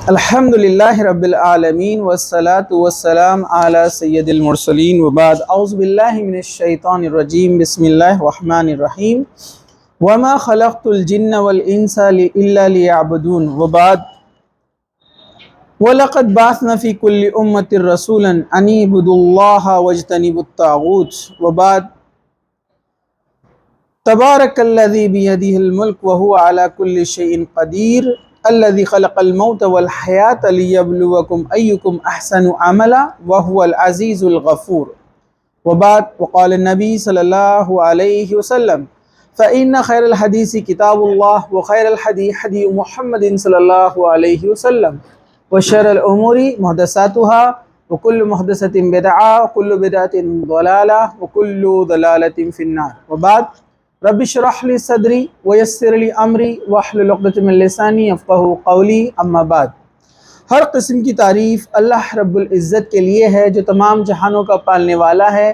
الحمد للہ رب العالمین والصلاة والسلام علی سید المرسلین وبعد اعوذ باللہ من الشیطان الرجیم بسم اللہ الرحمن الرحیم وما خلقت الجن والانس الا لیعبدون وبعد وَلَقَدْ بَعَثْنَا فِي كُلِّ أُمَّةٍ رَسُولًا أَنِ اعْبُدُوا اللَّهَ وَاجْتَنِبُوا الطَّاغُوتَ وبعد تبارک الذی بیدہ الملک وهو علی کل شیء قدیر الذی خلق الموت والحیاة لیبلوکم ایکم احسن عملا وهو العزیز الغفور وبعد وقال النبی صلی اللہ علیہ وسلم فإن خیر الحدیث کتاب اللہ وخیر الحدی حدی محمد صلی اللہ علیہ وسلم وشر الامور محدثاتها وكل محدثة بدعة وكل بدعة ضلالة وكل ضلالة في النار وبعد رب اشرح لي صدری ویسر لي امری واحلل عقدۃ من لسانی یفقہوا قولی اما بعد۔ ہر قسم کی تعریف اللہ رب العزت کے لیے ہے جو تمام جہانوں کا پالنے والا ہے،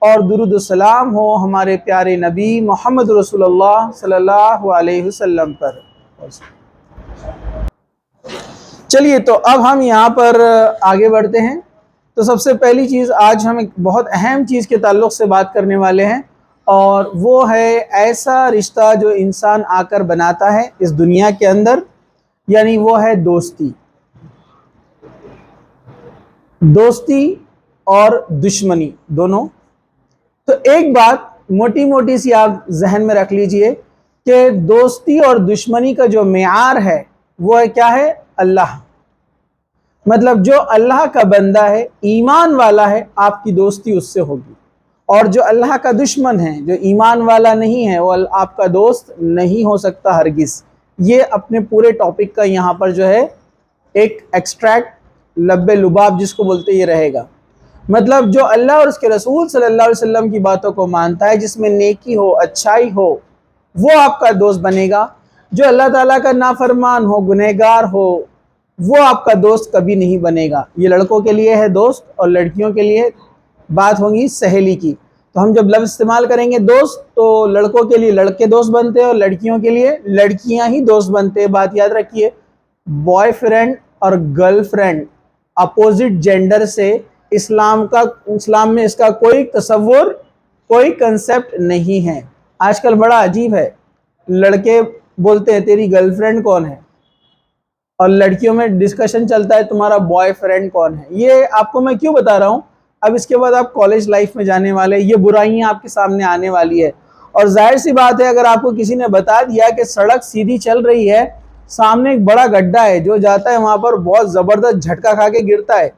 اور درود و سلام ہو ہمارے پیارے نبی محمد رسول اللہ صلی اللہ علیہ وسلم پر۔ چلیے تو اب ہم یہاں پر آگے بڑھتے ہیں۔ تو سب سے پہلی چیز آج ہم ایک بہت اہم چیز کے تعلق سے بات کرنے والے ہیں، اور وہ ہے ایسا رشتہ جو انسان آ کر بناتا ہے اس دنیا کے اندر، یعنی وہ ہے دوستی۔ دوستی اور دشمنی دونوں۔ تو ایک بات موٹی موٹی سی آپ ذہن میں رکھ لیجئے کہ دوستی اور دشمنی کا جو معیار ہے وہ ہے کیا ہے؟ اللہ۔ مطلب جو اللہ کا بندہ ہے، ایمان والا ہے، آپ کی دوستی اس سے ہوگی، اور جو اللہ کا دشمن ہے، جو ایمان والا نہیں ہے، وہ آپ کا دوست نہیں ہو سکتا ہرگز۔ یہ اپنے پورے ٹاپک کا یہاں پر جو ہے ایک ایکسٹریکٹ لب لباب جس کو بولتے یہ رہے گا۔ مطلب جو اللہ اور اس کے رسول صلی اللہ علیہ وسلم کی باتوں کو مانتا ہے، جس میں نیکی ہو، اچھائی ہو، وہ آپ کا دوست بنے گا۔ جو اللہ تعالیٰ کا نافرمان ہو، گنہگار ہو، وہ آپ کا دوست کبھی نہیں بنے گا۔ یہ لڑکوں کے لیے ہے دوست، اور لڑکیوں کے لیے بات ہوگی سہیلی کی۔ تو ہم جب لفظ استعمال کریں گے دوست، تو لڑکوں کے لیے لڑکے دوست بنتے ہیں، اور لڑکیوں کے لیے لڑکیاں ہی دوست بنتے ہیں۔ بات یاد رکھیے، بوائے فرینڈ اور گرل فرینڈ اپوزٹ جینڈر سے اسلام میں اس کا کوئی تصور، کوئی کنسپٹ نہیں ہے۔ آج کل بڑا عجیب ہے، لڑکے بولتے ہیں تیری گرل فرینڈ کون ہے، اور لڑکیوں میں ڈسکشن چلتا ہے تمہارا بوائے فرینڈ کون ہے۔ یہ آپ کو میں کیوں بتا رہا ہوں؟ اب اس کے بعد آپ کالج لائف میں جانے والے، یہ برائیاں آپ کے سامنے آنے والی ہے، اور ظاہر سی بات ہے اگر آپ کو کسی نے بتا دیا کہ سڑک سیدھی چل رہی ہے، سامنے ایک بڑا گڈھا ہے، جو جاتا ہے وہاں پر بہت زبردست جھٹکا کھا کے گرتا ہے،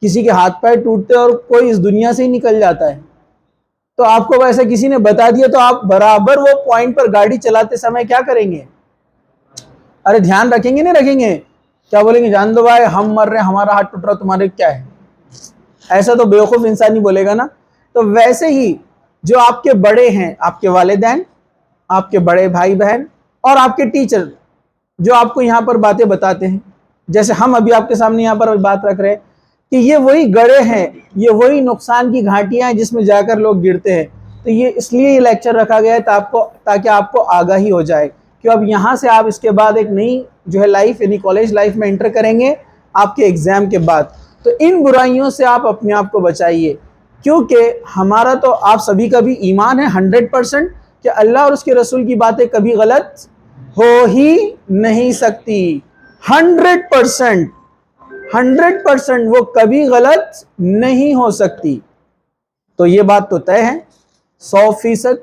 کسی کے ہاتھ پیر ٹوٹتے اور کوئی اس دنیا سے ہی نکل جاتا ہے۔ تو آپ کو ویسے کسی نے بتا دیا تو آپ برابر وہ پوائنٹ پر گاڑی چلاتے سمے کیا کریں گے؟ ارے دھیان رکھیں گے نہیں رکھیں گے؟ کیا بولیں گے؟ جان دو بھائی، ہم مر رہے ہیں، ہمارا ہاتھ ٹوٹ رہا، تمہارے کیا ہے؟ ایسا تو بیوقوف انسان ہی بولے گا نا۔ تو ویسے ہی جو آپ کے بڑے ہیں، آپ کے والدین، آپ کے بڑے بھائی بہن، اور آپ کے ٹیچر جو آپ کو یہاں پر باتیں بتاتے ہیں، جیسے ہم ابھی آپ کے سامنے یہاں پر بات رکھ رہے ہیں کہ یہ وہی گڑھے ہیں، یہ وہی نقصان کی گھاٹیاں ہیں جس میں جا کر لوگ گرتے ہیں۔ تو یہ اس لیے یہ لیکچر رکھا گیا ہے تاکہ آپ کو آگاہی ہو جائے کہ اب یہاں سے آپ اس کے بعد ایک نئی جو ہے لائف، یعنی کالج لائف میں انٹر کریں گے آپ کے ایگزام کے بعد۔ تو ان برائیوں سے آپ اپنے آپ کو بچائیے، کیونکہ ہمارا تو آپ سبھی کا بھی ایمان ہے 100% کہ اللہ اور اس کے رسول کی باتیں کبھی غلط ہو ہی نہیں سکتی۔ 100% وہ کبھی غلط نہیں ہو سکتی۔ تو یہ بات تو طے ہے 100%۔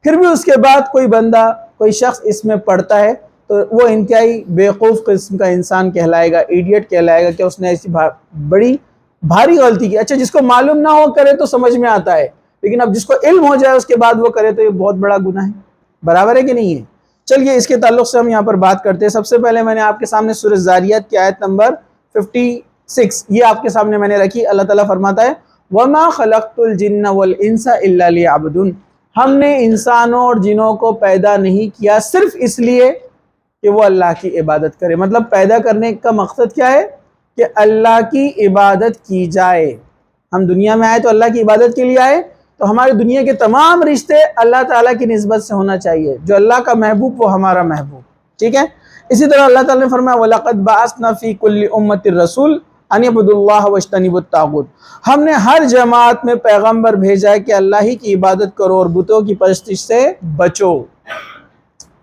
پھر بھی اس کے بعد کوئی بندہ، کوئی شخص اس میں پڑتا ہے تو وہ انتہائی بیوقوف قسم کا انسان کہلائے گا، ایڈیٹ کہلائے گا کہ اس نے ایسی بڑی بھاری غلطی کی۔ اچھا، جس کو معلوم نہ ہو کرے تو سمجھ میں آتا ہے، لیکن اب جس کو علم ہو جائے اس کے بعد وہ کرے تو یہ بہت بڑا گناہ ہے۔ برابر ہے کہ نہیں ہے؟ چلیے اس کے تعلق سے ہم یہاں پر بات کرتے ہیں۔ سب سے پہلے میں نے آپ کے سامنے سورہ الذاریات کی آیت نمبر 56 یہ آپ کے سامنے میں نے رکھی۔ اللہ تعالیٰ فرماتا ہے وَمَا خَلَقْتُ الْجِنَّ وَالْإِنسَ إِلَّا لِيَعْبُدُونَ، ہم نے انسانوں اور جنوں کو پیدا نہیں کیا صرف اس لیے کہ وہ اللہ کی عبادت کرے۔ مطلب پیدا کرنے کا مقصد کیا ہے؟ کہ اللہ کی عبادت کی جائے۔ ہم دنیا میں آئے تو اللہ کی عبادت کے لیے آئے، تو ہماری دنیا کے تمام رشتے اللہ تعالیٰ کی نسبت سے ہونا چاہیے۔ جو اللہ کا محبوب وہ ہمارا محبوب، ٹھیک ہے؟ اسی طرح اللہ تعالیٰ نے فرمایا وَلَقَدْ بَعَثْنَا فِي كُلِّ أُمَّةٍ رَسُولٍ أَنِ اعْبُدُوا اللَّهَ وَاجْتَنِبُوا الطَّاغُوتَ، ہم نے ہر جماعت میں پیغمبر بھیجا ہے کہ اللہ ہی کی عبادت کرو اور بتوں کی پرستش سے بچو۔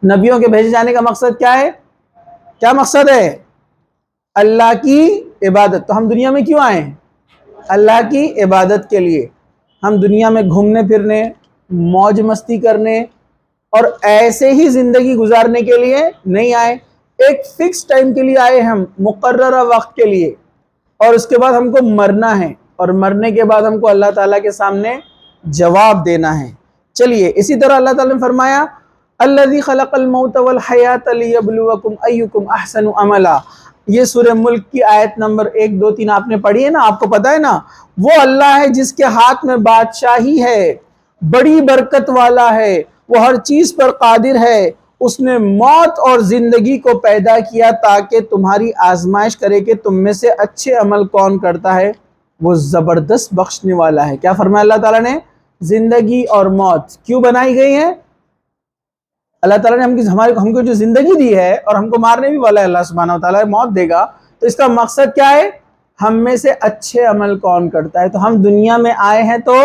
نبیوں کے بھیجے جانے کا مقصد کیا ہے؟ کیا مقصد ہے؟ اللہ کی عبادت۔ تو ہم دنیا میں کیوں آئے ہیں؟ اللہ کی عبادت کے لیے۔ ہم دنیا میں گھومنے پھرنے، موج مستی کرنے اور ایسے ہی زندگی گزارنے کے لیے نہیں آئے، ایک فکس ٹائم کے لیے آئے، ہم مقررہ وقت کے لیے، اور اس کے بعد ہم کو مرنا ہے، اور مرنے کے بعد ہم کو اللہ تعالیٰ کے سامنے جواب دینا ہے۔ چلیے، اسی طرح اللہ تعالیٰ نے فرمایا الذی خلق الموت والحیات لیبلوکم ایکم احسن عملا، یہ سورہ ملک کی آیت نمبر 1 2 3 آپ نے پڑھی ہے نا، آپ کو پتا ہے نا، وہ اللہ ہے جس کے ہاتھ میں بادشاہی ہے، بڑی برکت والا ہے، وہ ہر چیز پر قادر ہے، اس نے موت اور زندگی کو پیدا کیا تاکہ تمہاری آزمائش کرے کہ تم میں سے اچھے عمل کون کرتا ہے، وہ زبردست بخشنے والا ہے۔ کیا فرمایا اللہ تعالیٰ نے؟ زندگی اور موت کیوں بنائی گئی ہے؟ اللہ تعالیٰ نے ہم کو جو زندگی دی ہے اور ہم کو مارنے بھی والا ہے اللہ سبحانہ وتعالیٰ، موت دے گا، تو اس کا مقصد کیا ہے؟ ہم میں سے اچھے عمل کون کرتا ہے۔ تو ہم دنیا میں آئے ہیں تو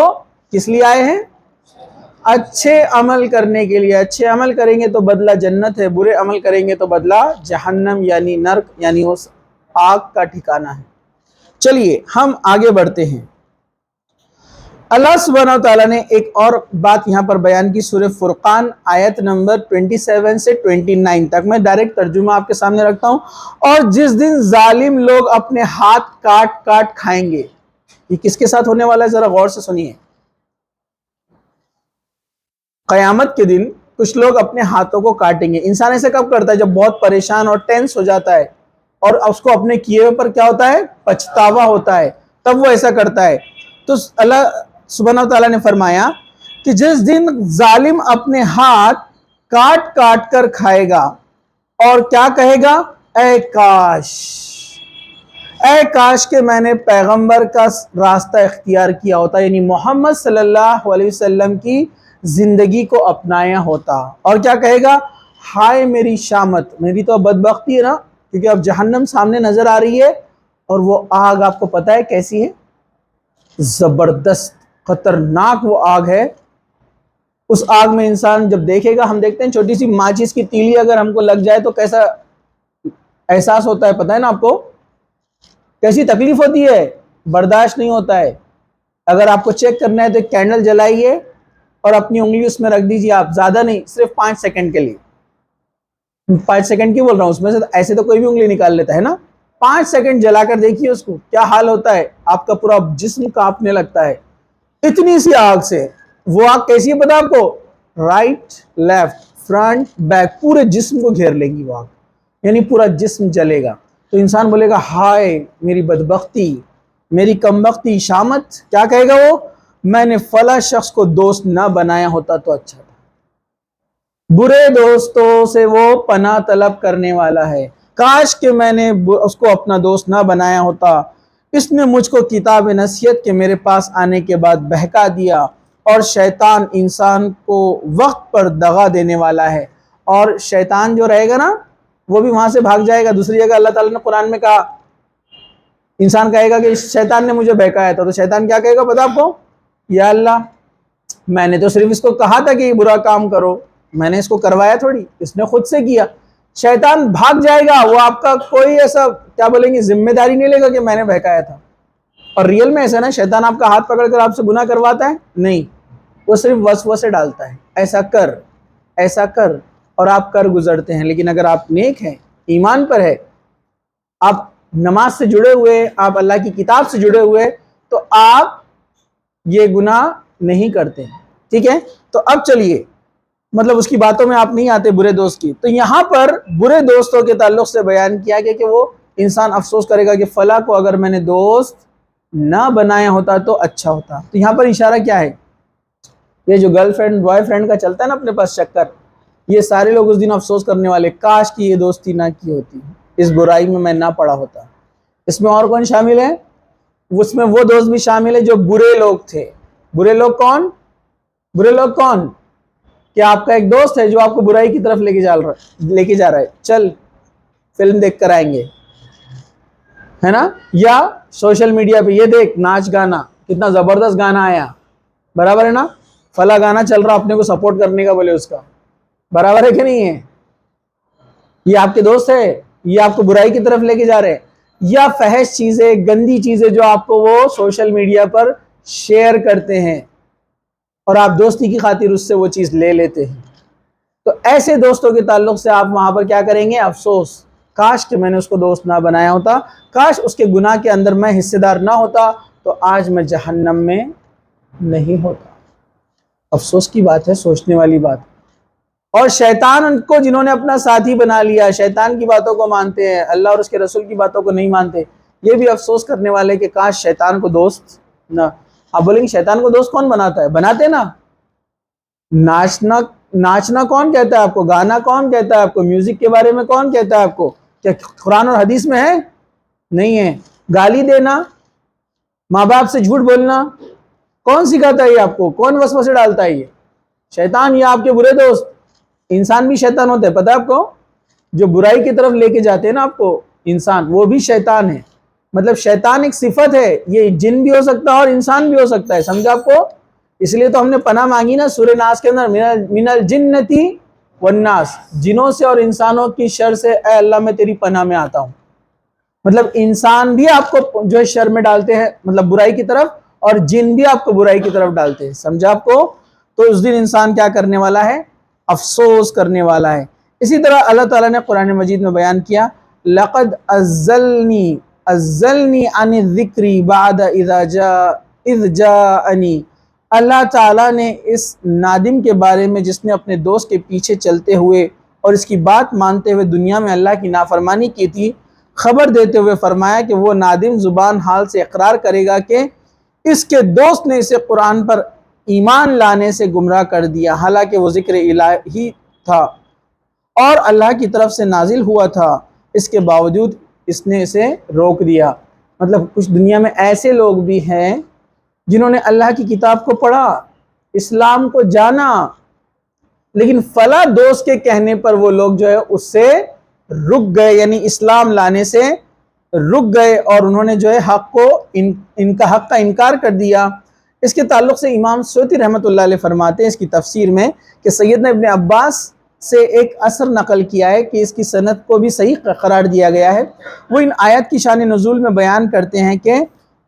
کس لیے آئے ہیں؟ اچھے عمل کرنے کے لیے۔ اچھے عمل کریں گے تو بدلہ جنت ہے، برے عمل کریں گے تو بدلہ جہنم یعنی نرک، یعنی اس آگ کا ٹھکانہ ہے۔ چلیے ہم آگے بڑھتے ہیں۔ اللہ سبحانہ وتعالیٰ نے ایک اور بات یہاں پر بیان کی، سورہ فرقان آیت نمبر 27 سے 29 تک، میں ڈائریکٹ ترجمہ آپ کے سامنے رکھتا ہوں۔ اور جس دن ظالم لوگ اپنے ہاتھ کاٹ کاٹ کھائیں گے، یہ کس کے ساتھ ہونے والا ہے؟ ذرا غور سے سنیے۔ قیامت کے دن کچھ لوگ اپنے ہاتھوں کو کاٹیں گے۔ انسان ایسے کب کرتا ہے؟ جب بہت پریشان اور ٹینس ہو جاتا ہے اور اس کو اپنے کیے ہوئے پر کیا ہوتا ہے؟ پچھتاوا ہوتا ہے، تب وہ ایسا کرتا ہے۔ تو اللہ سبحانہ وتعالیٰ نے فرمایا کہ جس دن ظالم اپنے ہاتھ کاٹ کاٹ کر کھائے گا اور کیا کہے گا؟ اے کاش، اے کاش کہ میں نے پیغمبر کا راستہ اختیار کیا ہوتا، یعنی محمد صلی اللہ علیہ وسلم کی زندگی کو اپنایا ہوتا۔ اور کیا کہے گا؟ ہائے میری شامت، میری تو بدبختی ہے نا، کیونکہ اب جہنم سامنے نظر آ رہی ہے، اور وہ آگ آپ کو پتا ہے کیسی ہے؟ زبردست خطرناک وہ آگ ہے۔ اس آگ میں انسان جب دیکھے گا، ہم دیکھتے ہیں چھوٹی سی ماچس کی تیلی اگر ہم کو لگ جائے تو کیسا احساس ہوتا ہے، پتہ ہے نا آپ کو؟ کیسی تکلیف ہوتی ہے، برداشت نہیں ہوتا ہے۔ اگر آپ کو چیک کرنا ہے تو ایک کینڈل جلائیے اور اپنی انگلی اس میں رکھ دیجیے، آپ زیادہ نہیں، صرف 5 سیکنڈ کے لیے۔ 5 سیکنڈ کی بول رہا ہوں، اس میں سے ایسے تو کوئی بھی انگلی نکال لیتا ہے نا۔ 5 سیکنڈ جلا کر دیکھیے اس کو، کیا حال ہوتا ہے، آپ کا پورا جسم کانپنے لگتا ہے اتنی سی آگ سے۔ وہ آگ کیسی ہے پتا آپ کو؟ رائٹ لیفٹ فرنٹ بیک، پورے جسم کو گھیر لے گی وہ آگ، یعنی پورا جسم جلے گا۔ تو انسان بولے گا ہائے میری بدبختی، میری کمبختی شامت۔ کیا کہے گا وہ؟ میں نے فلاں شخص کو دوست نہ بنایا ہوتا تو اچھا تھا۔ برے دوستوں سے وہ پناہ طلب کرنے والا ہے، کاش کہ میں نے اس کو اپنا دوست نہ بنایا ہوتا، اس نے مجھ کو کتاب نصیحت کے میرے پاس آنے کے بعد بہکا دیا۔ اور شیطان انسان کو وقت پر دغا دینے والا ہے، اور شیطان جو رہے گا نا وہ بھی وہاں سے بھاگ جائے گا۔ دوسری جگہ اللہ تعالیٰ نے قرآن میں کہا، انسان کہے گا کہ شیطان نے مجھے بہکایا تھا، تو شیطان کیا کہے گا پتا آپ کو؟ یا اللہ، میں نے تو صرف اس کو کہا تھا کہ یہ برا کام کرو، میں نے اس کو کروایا تھوڑی، اس نے خود سے کیا۔ شیطان بھاگ جائے گا، وہ آپ کا کوئی ایسا کیا بولیں گے ذمہ داری نہیں لے گا کہ میں نے بہکایا تھا۔ اور ریئل میں ایسا نا، شیطان آپ کا ہاتھ پکڑ کر آپ سے گناہ کرواتا ہے؟ نہیں، وہ صرف وسوسے ڈالتا ہے، ایسا کر ایسا کر، اور آپ کر گزرتے ہیں۔ لیکن اگر آپ نیک ہیں، ایمان پر ہے، آپ نماز سے جڑے ہوئے، آپ اللہ کی کتاب سے جڑے ہوئے، تو آپ یہ گناہ نہیں کرتے، ٹھیک ہے؟ تو اب چلیے، مطلب اس کی باتوں میں آپ نہیں آتے برے دوست کی۔ تو یہاں پر برے دوستوں کے تعلق سے بیان کیا گیا کہ وہ انسان افسوس کرے گا کہ فلاں کو اگر میں نے دوست نہ بنایا ہوتا تو اچھا ہوتا۔ تو یہاں پر اشارہ کیا ہے؟ یہ جو گرل فرینڈ بوائے فرینڈ کا چلتا ہے نا اپنے پاس چکر، یہ سارے لوگ اس دن افسوس کرنے والے، کاش کی یہ دوستی نہ کی ہوتی، اس برائی میں نہ پڑا ہوتا۔ اس میں اور کون شامل ہے؟ اس میں وہ دوست بھی شامل ہے جو برے لوگ تھے۔ برے لوگ کون؟ برے لوگ کون؟ کہ آپ کا ایک دوست ہے جو آپ کو برائی کی طرف لے کے جا رہا ہے، چل فلم دیکھ کر آئیں گے، ہے نا، یا سوشل میڈیا پہ یہ دیکھ ناچ گانا کتنا زبردست گانا آیا، برابر ہے نا، فلاں گانا چل رہا اپنے کو سپورٹ کرنے کا بولے اس کا، برابر ہے کہ نہیں ہے؟ یہ آپ کے دوست ہے، یہ آپ کو برائی کی طرف لے کے جا رہے ہیں، یا فحش چیزیں، گندی چیزیں جو آپ کو وہ سوشل میڈیا پر شیئر کرتے ہیں اور آپ دوستی کی خاطر اس سے وہ چیز لے لیتے ہیں. تو ایسے دوستوں کے تعلق سے آپ وہاں پر کیا کریں گے؟ افسوس، کاش کہ میں نے اس کو دوست نہ بنایا ہوتا، کاش اس کے گناہ کے اندر میں حصے دار نہ ہوتا تو آج میں جہنم میں نہیں ہوتا. افسوس کی بات ہے، سوچنے والی بات. اور شیطان ان کو جنہوں نے اپنا ساتھی بنا لیا، شیطان کی باتوں کو مانتے ہیں، اللہ اور اس کے رسول کی باتوں کو نہیں مانتے، یہ بھی افسوس کرنے والے کہ کاش شیطان کو دوست نہ. آپ بولیں گے شیطان کو دوست کون بناتا ہے؟ بناتے نا. ناچنا کون کہتا ہے آپ کو؟ گانا کون کہتا ہے آپ کو؟ میوزک کے بارے میں کون کہتا ہے آپ کو؟ کیا قرآن اور حدیث میں ہے؟ نہیں ہے. گالی دینا، ماں باپ سے جھوٹ بولنا کون سکھاتا ہے یہ آپ کو؟ کون وسوسے ڈالتا ہے؟ یہ شیطان، یہ آپ کے برے دوست. انسان بھی شیطان ہوتے ہیں، پتہ ہے آپ کو؟ جو برائی کی طرف لے کے جاتے ہیں نا آپ کو انسان، وہ بھی شیطان ہے. مطلب شیطان ایک صفت ہے، یہ جن بھی ہو سکتا ہے اور انسان بھی ہو سکتا ہے، سمجھا آپ کو؟ اس لیے تو ہم نے پناہ مانگی نا سورہ ناس کے اندر، من الجنتی والناس، جنوں سے اور انسانوں کی شر سے اے اللہ میں تیری پناہ میں آتا ہوں. مطلب انسان بھی آپ کو جو ہے شر میں ڈالتے ہیں، مطلب برائی کی طرف، اور جن بھی آپ کو برائی کی طرف ڈالتے ہیں، سمجھا آپ کو؟ تو اس دن انسان کیا کرنے والا ہے؟ افسوس کرنے والا ہے. اسی طرح اللہ تعالیٰ نے قرآن مجید میں بیان کیا، لَقَدْ أَزَّلْنِي عَنِ الذِّكْرِ بَعْدَ إِذْ جَاءَنِي. اللہ تعالیٰ نے اس نادم کے بارے میں جس نے اپنے دوست کے پیچھے چلتے ہوئے اور اس کی بات مانتے ہوئے دنیا میں اللہ کی نافرمانی کی تھی، خبر دیتے ہوئے فرمایا کہ وہ نادم زبان حال سے اقرار کرے گا کہ اس کے دوست نے اسے قرآن پر ایمان لانے سے گمراہ کر دیا، حالانکہ وہ ذکر الہی تھا اور اللہ کی طرف سے نازل ہوا تھا، اس کے باوجود اس نے اسے روک دیا. مطلب کچھ دنیا میں ایسے لوگ بھی ہیں جنہوں نے اللہ کی کتاب کو پڑھا، اسلام کو جانا، لیکن فلاں دوست کے کہنے پر وہ لوگ جو ہے اس سے رک گئے، یعنی اسلام لانے سے رک گئے، اور انہوں نے جو ہے حق کو ان کا حق کا انکار کر دیا. اس کے تعلق سے امام سیوطی رحمۃ اللہ علیہ فرماتے ہیں اس کی تفسیر میں کہ سیدنا ابن عباس سے ایک اثر نقل کیا ہے کہ اس کی سند کو بھی صحیح قرار دیا گیا ہے. وہ ان آیت کی شان نزول میں بیان کرتے ہیں کہ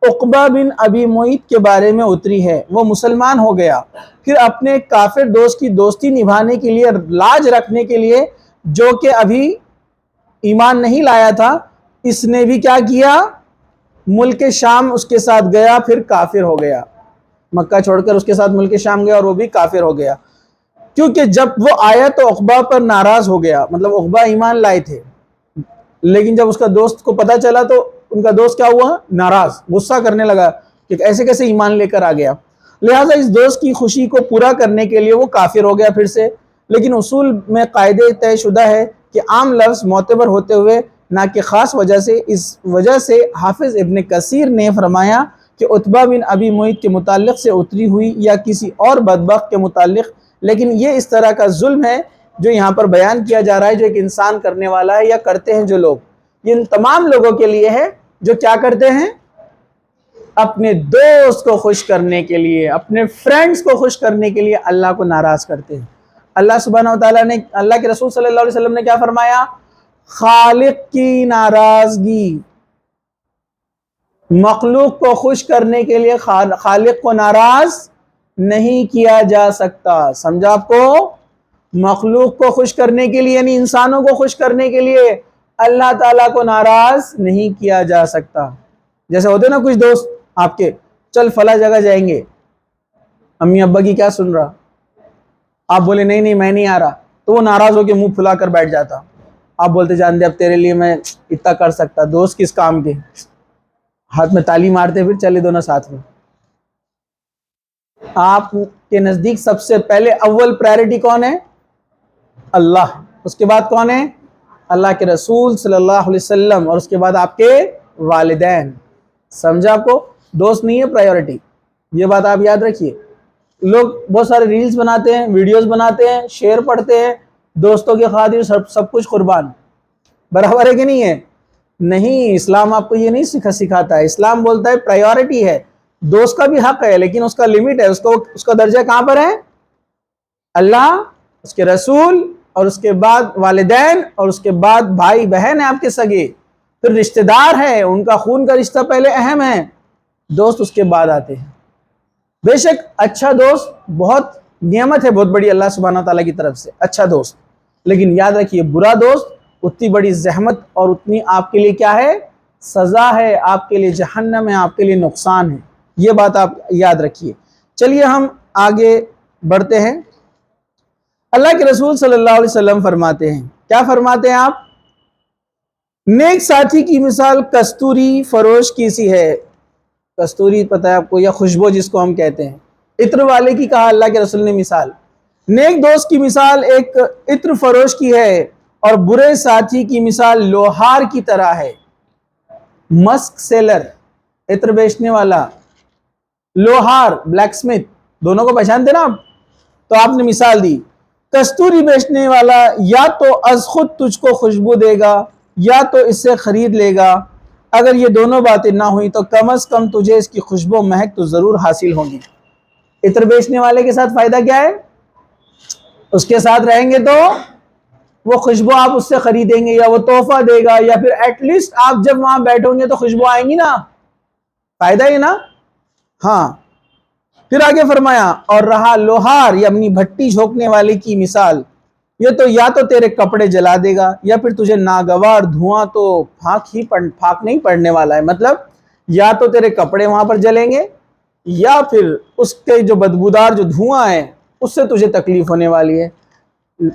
عقبہ بن ابی معیط کے بارے میں اتری ہے. وہ مسلمان ہو گیا، پھر اپنے کافر دوست کی دوستی نبھانے کے لیے، لاج رکھنے کے لیے، جو کہ ابھی ایمان نہیں لایا تھا، اس نے بھی کیا کیا؟ ملک شام اس کے ساتھ گیا، پھر کافر ہو گیا. مکہ چھوڑ کر اس کے ساتھ ملک شام گیا اور وہ بھی کافر ہو گیا، کیونکہ جب وہ آیا تو عقبہ پر ناراض ہو گیا. مطلب عقبہ ایمان لائے تھے، لیکن جب اس کا دوست کو پتہ چلا تو ان کا دوست کیا ہوا؟ ناراض، غصہ کرنے لگا کہ ایسے کیسے ایمان لے کر آ گیا. لہٰذا اس دوست کی خوشی کو پورا کرنے کے لیے وہ کافر ہو گیا پھر سے. لیکن اصول میں قاعدے طے شدہ ہے کہ عام لفظ معتبر ہوتے ہوئے نہ کہ خاص وجہ سے. اس وجہ سے حافظ ابن کثیر نے فرمایا کہ عتبہ بن ابی معیط کے متعلق سے اتری ہوئی یا کسی اور بدبخت کے متعلق، لیکن یہ اس طرح کا ظلم ہے جو یہاں پر بیان کیا جا رہا ہے، جو ایک انسان کرنے والا ہے یا کرتے ہیں جو لوگ. یہ ان تمام لوگوں کے لیے ہے جو کیا کرتے ہیں؟ اپنے دوست کو خوش کرنے کے لیے، اپنے فرینڈز کو خوش کرنے کے لیے اللہ کو ناراض کرتے ہیں. اللہ سبحانہ وتعالیٰ نے، اللہ کے رسول صلی اللہ علیہ وسلم نے کیا فرمایا؟ خالق کی ناراضگی، مخلوق کو خوش کرنے کے لیے خالق کو ناراض نہیں کیا جا سکتا. سمجھا آپ کو؟ مخلوق کو خوش کرنے کے لیے، یعنی انسانوں کو خوش کرنے کے لیے اللہ تعالیٰ کو ناراض نہیں کیا جا سکتا. جیسے ہوتے نا کچھ دوست آپ کے، چل فلاں جگہ جائیں گے، امی ابا کی کیا سن رہا، آپ بولے نہیں نہیں میں نہیں آ رہا، تو وہ ناراض ہو کے منہ پھلا کر بیٹھ جاتا. آپ بولتے جان دے اب تیرے لیے میں اتنا کر سکتا، دوست کس کام کے، ہاتھ میں تالی مارتے پھر چلے دونوں ساتھ میں. آپ کے نزدیک سب سے پہلے اول پرائرٹی کون ہے؟ اللہ. اس کے بعد کون ہے؟ اللہ کے رسول صلی اللہ علیہ وسلم، اور اس کے بعد آپ کے والدین. سمجھا آپ کو؟ دوست نہیں ہے پرائیورٹی، یہ بات آپ یاد رکھیے. لوگ بہت سارے ریلز بناتے ہیں، ویڈیوز بناتے ہیں، شعر پڑھتے ہیں، دوستوں کے خاطر سب کچھ قربان. برابر ہے کہ نہیں ہے؟ نہیں، اسلام آپ کو یہ نہیں سکھاتا ہے. اسلام بولتا ہے پرائیورٹی ہے، دوست کا بھی حق ہے لیکن اس کا لمٹ ہے. اس کا درجہ کہاں پر ہے؟ اللہ، اس کے رسول، اور اس کے بعد والدین، اور اس کے بعد بھائی بہن ہیں آپ کے سگے، پھر رشتہ دار ہیں، ان کا خون کا رشتہ پہلے اہم ہے، دوست اس کے بعد آتے ہیں. بے شک اچھا دوست بہت نعمت ہے، بہت بڑی اللہ سبحانہ تعالیٰ کی طرف سے، اچھا دوست. لیکن یاد رکھیے برا دوست اتنی بڑی زحمت اور اتنی آپ کے لیے کیا ہے؟ سزا ہے، آپ کے لیے جہنم ہے، آپ کے لیے نقصان ہے. یہ بات آپ یاد رکھیے. چلیے ہم آگے بڑھتے ہیں. اللہ کے رسول صلی اللہ علیہ وسلم فرماتے ہیں، کیا فرماتے ہیں آپ؟ نیک ساتھی کی مثال کستوری فروش کی سی ہے. کستوری پتہ ہے آپ کو، یا خوشبو جس کو ہم کہتے ہیں، عطر والے کی کہا اللہ کے رسول نے مثال. نیک دوست کی مثال ایک عطر فروش کی ہے اور برے ساتھی کی مثال لوہار کی طرح ہے. مسک سیلر عطر بیچنے والا، لوہار بلیک سمتھ، دونوں کو پہچانتے نا آپ؟ تو آپ نے مثال دی. کستوری بیچنے والا یا تو از خود تجھ کو خوشبو دے گا یا تو اس سے خرید لے گا. اگر یہ دونوں باتیں نہ ہوئی تو کم از کم تجھے اس کی خوشبو مہک تو ضرور حاصل ہوگی. عطر بیچنے والے کے ساتھ فائدہ کیا ہے؟ اس کے ساتھ رہیں گے تو وہ خوشبو آپ اس سے خریدیں گے، یا وہ تحفہ دے گا، یا پھر ایٹ لیسٹ آپ جب وہاں بیٹھو گے تو خوشبو آئیں گی نا. فائدہ ہی نا. ہاں. پھر آگے فرمایا، اور رہا لوہار یا اپنی بھٹی جھونکنے والے کی مثال، یہ تو یا تو تیرے کپڑے جلا دے گا یا پھر تجھے ناگوار دھواں تو پھاک نہیں پڑنے والا ہے. مطلب یا تو تیرے کپڑے وہاں پر جلیں گے یا پھر اس کے جو بدبودار جو دھواں ہے اس سے تجھے تکلیف ہونے والی ہے.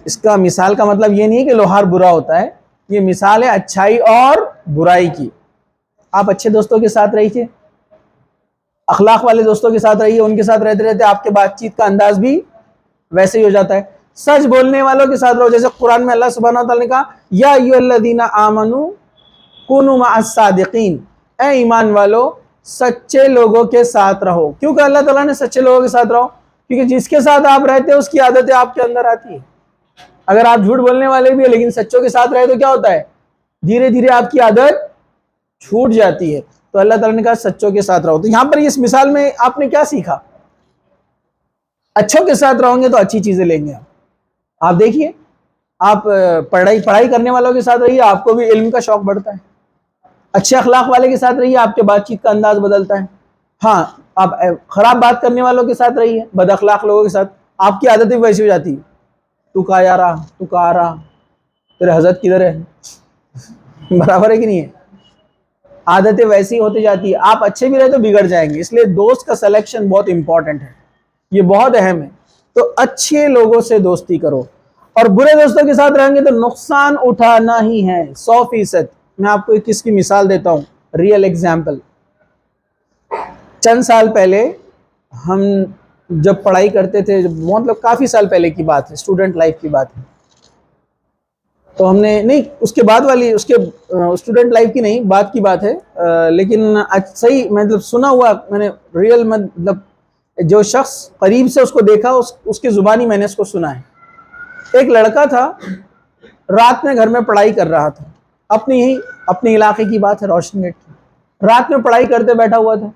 اس کا مثال کا مطلب یہ نہیں ہے کہ لوہار برا ہوتا ہے، یہ مثال ہے اچھائی اور برائی کی. آپ اچھے دوستوں کے ساتھ رہیے، اخلاق والے دوستوں کے ساتھ رہیے، ان کے ساتھ رہتے رہتے آپ کے بات چیت کا انداز بھی ویسے ہی ہو جاتا ہے. سچ بولنے والوں کے ساتھ رہو، جیسے قرآن میں اللہ سبحانہ وتعالی نے کہا یا ایھا الذین آمنوا کونوا مع الصادقین، اے ایمان والو سچے لوگوں کے ساتھ رہو. کیوں کہ اللہ تعالیٰ نے سچے لوگوں کے ساتھ رہو؟ کیونکہ جس کے ساتھ آپ رہتے ہیں اس کی عادتیں آپ کے اندر آتی ہیں. اگر آپ جھوٹ بولنے والے بھی ہیں لیکن سچوں کے ساتھ رہے تو کیا ہوتا ہے؟ دھیرے دھیرے آپ کی عادت چھوٹ جاتی ہے. تو اللہ تعالیٰ نے کہا سچوں کے ساتھ رہو. تو یہاں پر اس مثال میں آپ نے کیا سیکھا؟ اچھوں کے ساتھ رہوں گے تو اچھی چیزیں لیں گے. آپ دیکھیے، آپ پڑھائی کرنے والوں کے ساتھ رہیے، آپ کو بھی علم کا شوق بڑھتا ہے. اچھے اخلاق والے کے ساتھ رہیے، آپ کے بات چیت کا انداز بدلتا ہے. ہاں، آپ خراب بات کرنے والوں کے ساتھ رہیے، بد اخلاق لوگوں کے ساتھ، آپ کی عادتیں ویسی ہو جاتی. تو کہا جا رہا، تو کہا آ رہا، تیرے حضرت کدھر ہے؟ برابر ہے کہ نہیں ہے؟ عادتیں ویسی ہوتی جاتی ہے. آپ اچھے بھی رہے تو بگڑ جائیں گے. اس لیے دوست کا سلیکشن بہت امپورٹنٹ ہے، یہ بہت اہم ہے. تو اچھے لوگوں سے دوستی کرو، اور برے دوستوں کے ساتھ رہیں گے تو نقصان اٹھانا ہی ہے 100%. میں آپ کو ایک کس کی مثال دیتا ہوں، ریئل ایگزامپل. چند سال پہلے ہم جب پڑھائی کرتے تھے، مطلب کافی سال پہلے کی بات ہے، اسٹوڈنٹ لائف کی بات ہے، تو ہم نے نہیں اس کے بعد والی، اس کے اسٹوڈنٹ لائف کی نہیں، بعد کی بات ہے. لیکن صحیح مطلب سنا ہوا میں نے، ریئل مطلب جو شخص قریب سے اس کو دیکھا، اس کی زبانی میں نے اس کو سنا ہے. ایک لڑکا تھا، رات میں گھر میں پڑھائی کر رہا تھا، اپنے علاقے کی بات ہے، روشن گیٹ کی. رات میں پڑھائی کرتے بیٹھا ہوا تھا.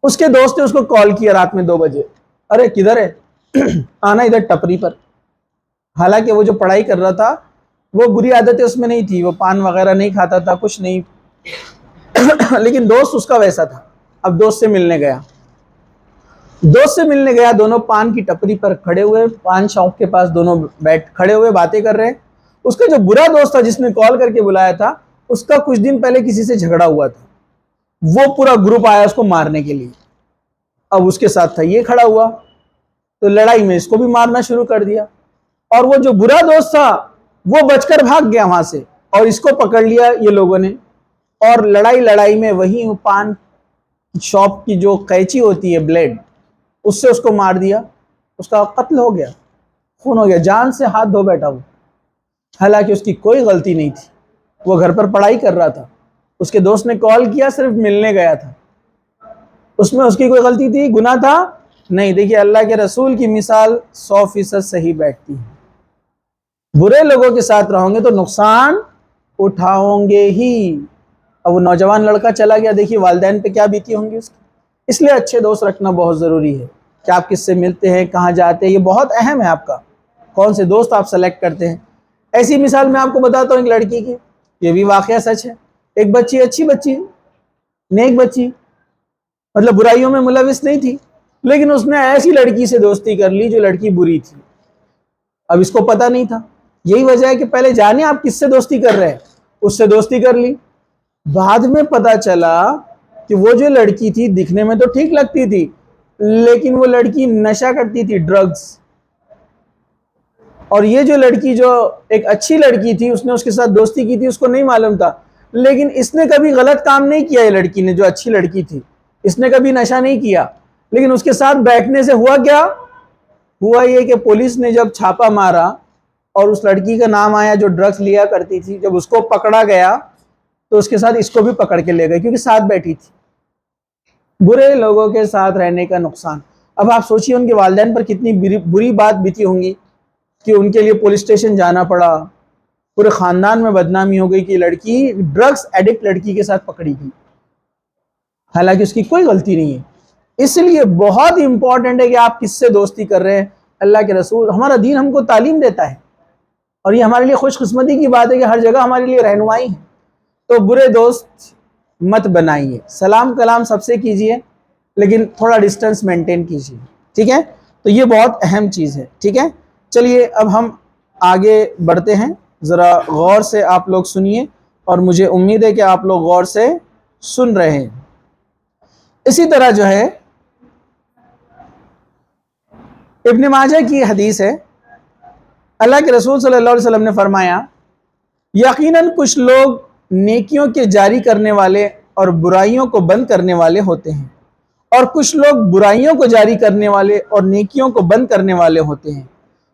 اس کے دوست نے اس کو کال کیا رات میں 2 بجے، ارے کدھر ہے؟ آنا ادھر ٹپری پر. حالانکہ وہ جو پڑھائی کر رہا تھا وہ بری عادتیں اس میں نہیں تھی، وہ پان وغیرہ نہیں کھاتا تھا، کچھ نہیں. لیکن دوست اس کا ویسا تھا. اب دوست سے ملنے گیا، دونوں پان کی ٹپری پر کھڑے ہوئے، پان شاپ کے پاس دونوں کھڑے ہوئے باتیں کر رہے ہیں. اس کا جو برا دوست تھا جس نے کال کر کے بلایا تھا، اس کا کچھ دن پہلے کسی سے جھگڑا ہوا تھا. وہ پورا گروپ آیا اس کو مارنے کے لیے. اب اس کے ساتھ تھا یہ کھڑا ہوا، تو لڑائی میں اس کو بھی مارنا شروع کر دیا. اور وہ جو برا دوست تھا وہ بچ کر بھاگ گیا وہاں سے، اور اس کو پکڑ لیا یہ لوگوں نے، اور لڑائی میں وہی پان شاپ کی جو قینچی ہوتی ہے، بلیڈ، اس سے اس کو مار دیا. اس کا قتل ہو گیا، خون ہو گیا، جان سے ہاتھ دھو بیٹھا وہ. حالانکہ اس کی کوئی غلطی نہیں تھی، وہ گھر پر پڑھائی کر رہا تھا. اس کے دوست نے کال کیا، صرف ملنے گیا تھا. اس میں اس کی کوئی غلطی تھی، گناہ تھا نہیں. دیکھیے اللہ کے رسول کی مثال 100% صحیح بیٹھتی ہے. برے لوگوں کے ساتھ رہو گے تو نقصان اٹھاؤ گے ہی۔ اب وہ نوجوان لڑکا چلا گیا، دیکھیے والدین پہ کیا بیتی ہوں گی اس کی۔ اس لیے اچھے دوست رکھنا بہت ضروری ہے کہ آپ کس سے ملتے ہیں، کہاں جاتے ہیں، یہ بہت اہم ہے آپ کا کون سے دوست آپ سلیکٹ کرتے ہیں۔ ایسی مثال میں آپ کو بتاتا ہوں ایک لڑکی کی، یہ بھی واقعہ سچ ہے۔ ایک بچی، اچھی بچی، نیک بچی، مطلب برائیوں میں ملوث نہیں تھی، لیکن اس نے ایسی لڑکی سے دوستی کر لی جو لڑکی بری تھی۔ اب اس کو پتہ نہیں تھا، یہی وجہ ہے کہ پہلے جانے آپ کس سے دوستی کر رہے ہیں، اس سے دوستی کر لی۔ بعد میں پتا چلا کہ وہ جو لڑکی تھی دکھنے میں تو ٹھیک لگتی تھی، لیکن وہ لڑکی نشہ کرتی تھی، ڈرگز۔ اور یہ جو لڑکی جو ایک اچھی لڑکی تھی، اس نے اس کے ساتھ دوستی کی تھی، اس کو نہیں معلوم تھا، لیکن اس نے کبھی غلط کام نہیں کیا۔ یہ لڑکی نے، جو اچھی لڑکی تھی، اس نے کبھی نشہ نہیں کیا، لیکن اس کے ساتھ بیٹھنے سے ہوا کیا؟ ہوا یہ کہ پولیس نے جب چھاپا مارا اور اس لڑکی کا نام آیا جو ڈرگز لیا کرتی تھی، جب اس کو پکڑا گیا تو اس کے ساتھ اس کو بھی پکڑ کے لے گئے، کیونکہ ساتھ بیٹھی تھی۔ برے لوگوں کے ساتھ رہنے کا نقصان۔ اب آپ سوچئے ان کے والدین پر کتنی بری بات بیتی ہوں گی کہ ان کے لیے پولیس اسٹیشن جانا پڑا، پورے خاندان میں بدنامی ہو گئی کہ لڑکی ڈرگز ایڈکٹ لڑکی کے ساتھ پکڑی گئی، حالانکہ اس کی کوئی غلطی نہیں ہے۔ اس لیے بہت امپورٹنٹ ہے کہ آپ کس سے دوستی کر رہے ہیں۔ اللہ کے رسول، ہمارا دین ہم کو تعلیم دیتا ہے، اور یہ ہمارے لیے خوش قسمتی کی بات ہے کہ ہر جگہ ہمارے لیے رہنمائی ہے۔ تو برے دوست مت بنائیے، سلام کلام سب سے کیجئے، لیکن تھوڑا ڈسٹنس مینٹین کیجئے، ٹھیک ہے؟ تو یہ بہت اہم چیز ہے، ٹھیک ہے؟ چلیے اب ہم آگے بڑھتے ہیں، ذرا غور سے آپ لوگ سنیے، اور مجھے امید ہے کہ آپ لوگ غور سے سن رہے ہیں۔ اسی طرح جو ہے ابن ماجہ کی حدیث ہے، اللہ کے رسول صلی اللہ علیہ وسلم نے فرمایا، یقیناً کچھ لوگ نیکیوں کے جاری کرنے والے اور برائیوں کو بند کرنے والے ہوتے ہیں، اور کچھ لوگ برائیوں کو جاری کرنے والے اور نیکیوں کو بند کرنے والے ہوتے ہیں۔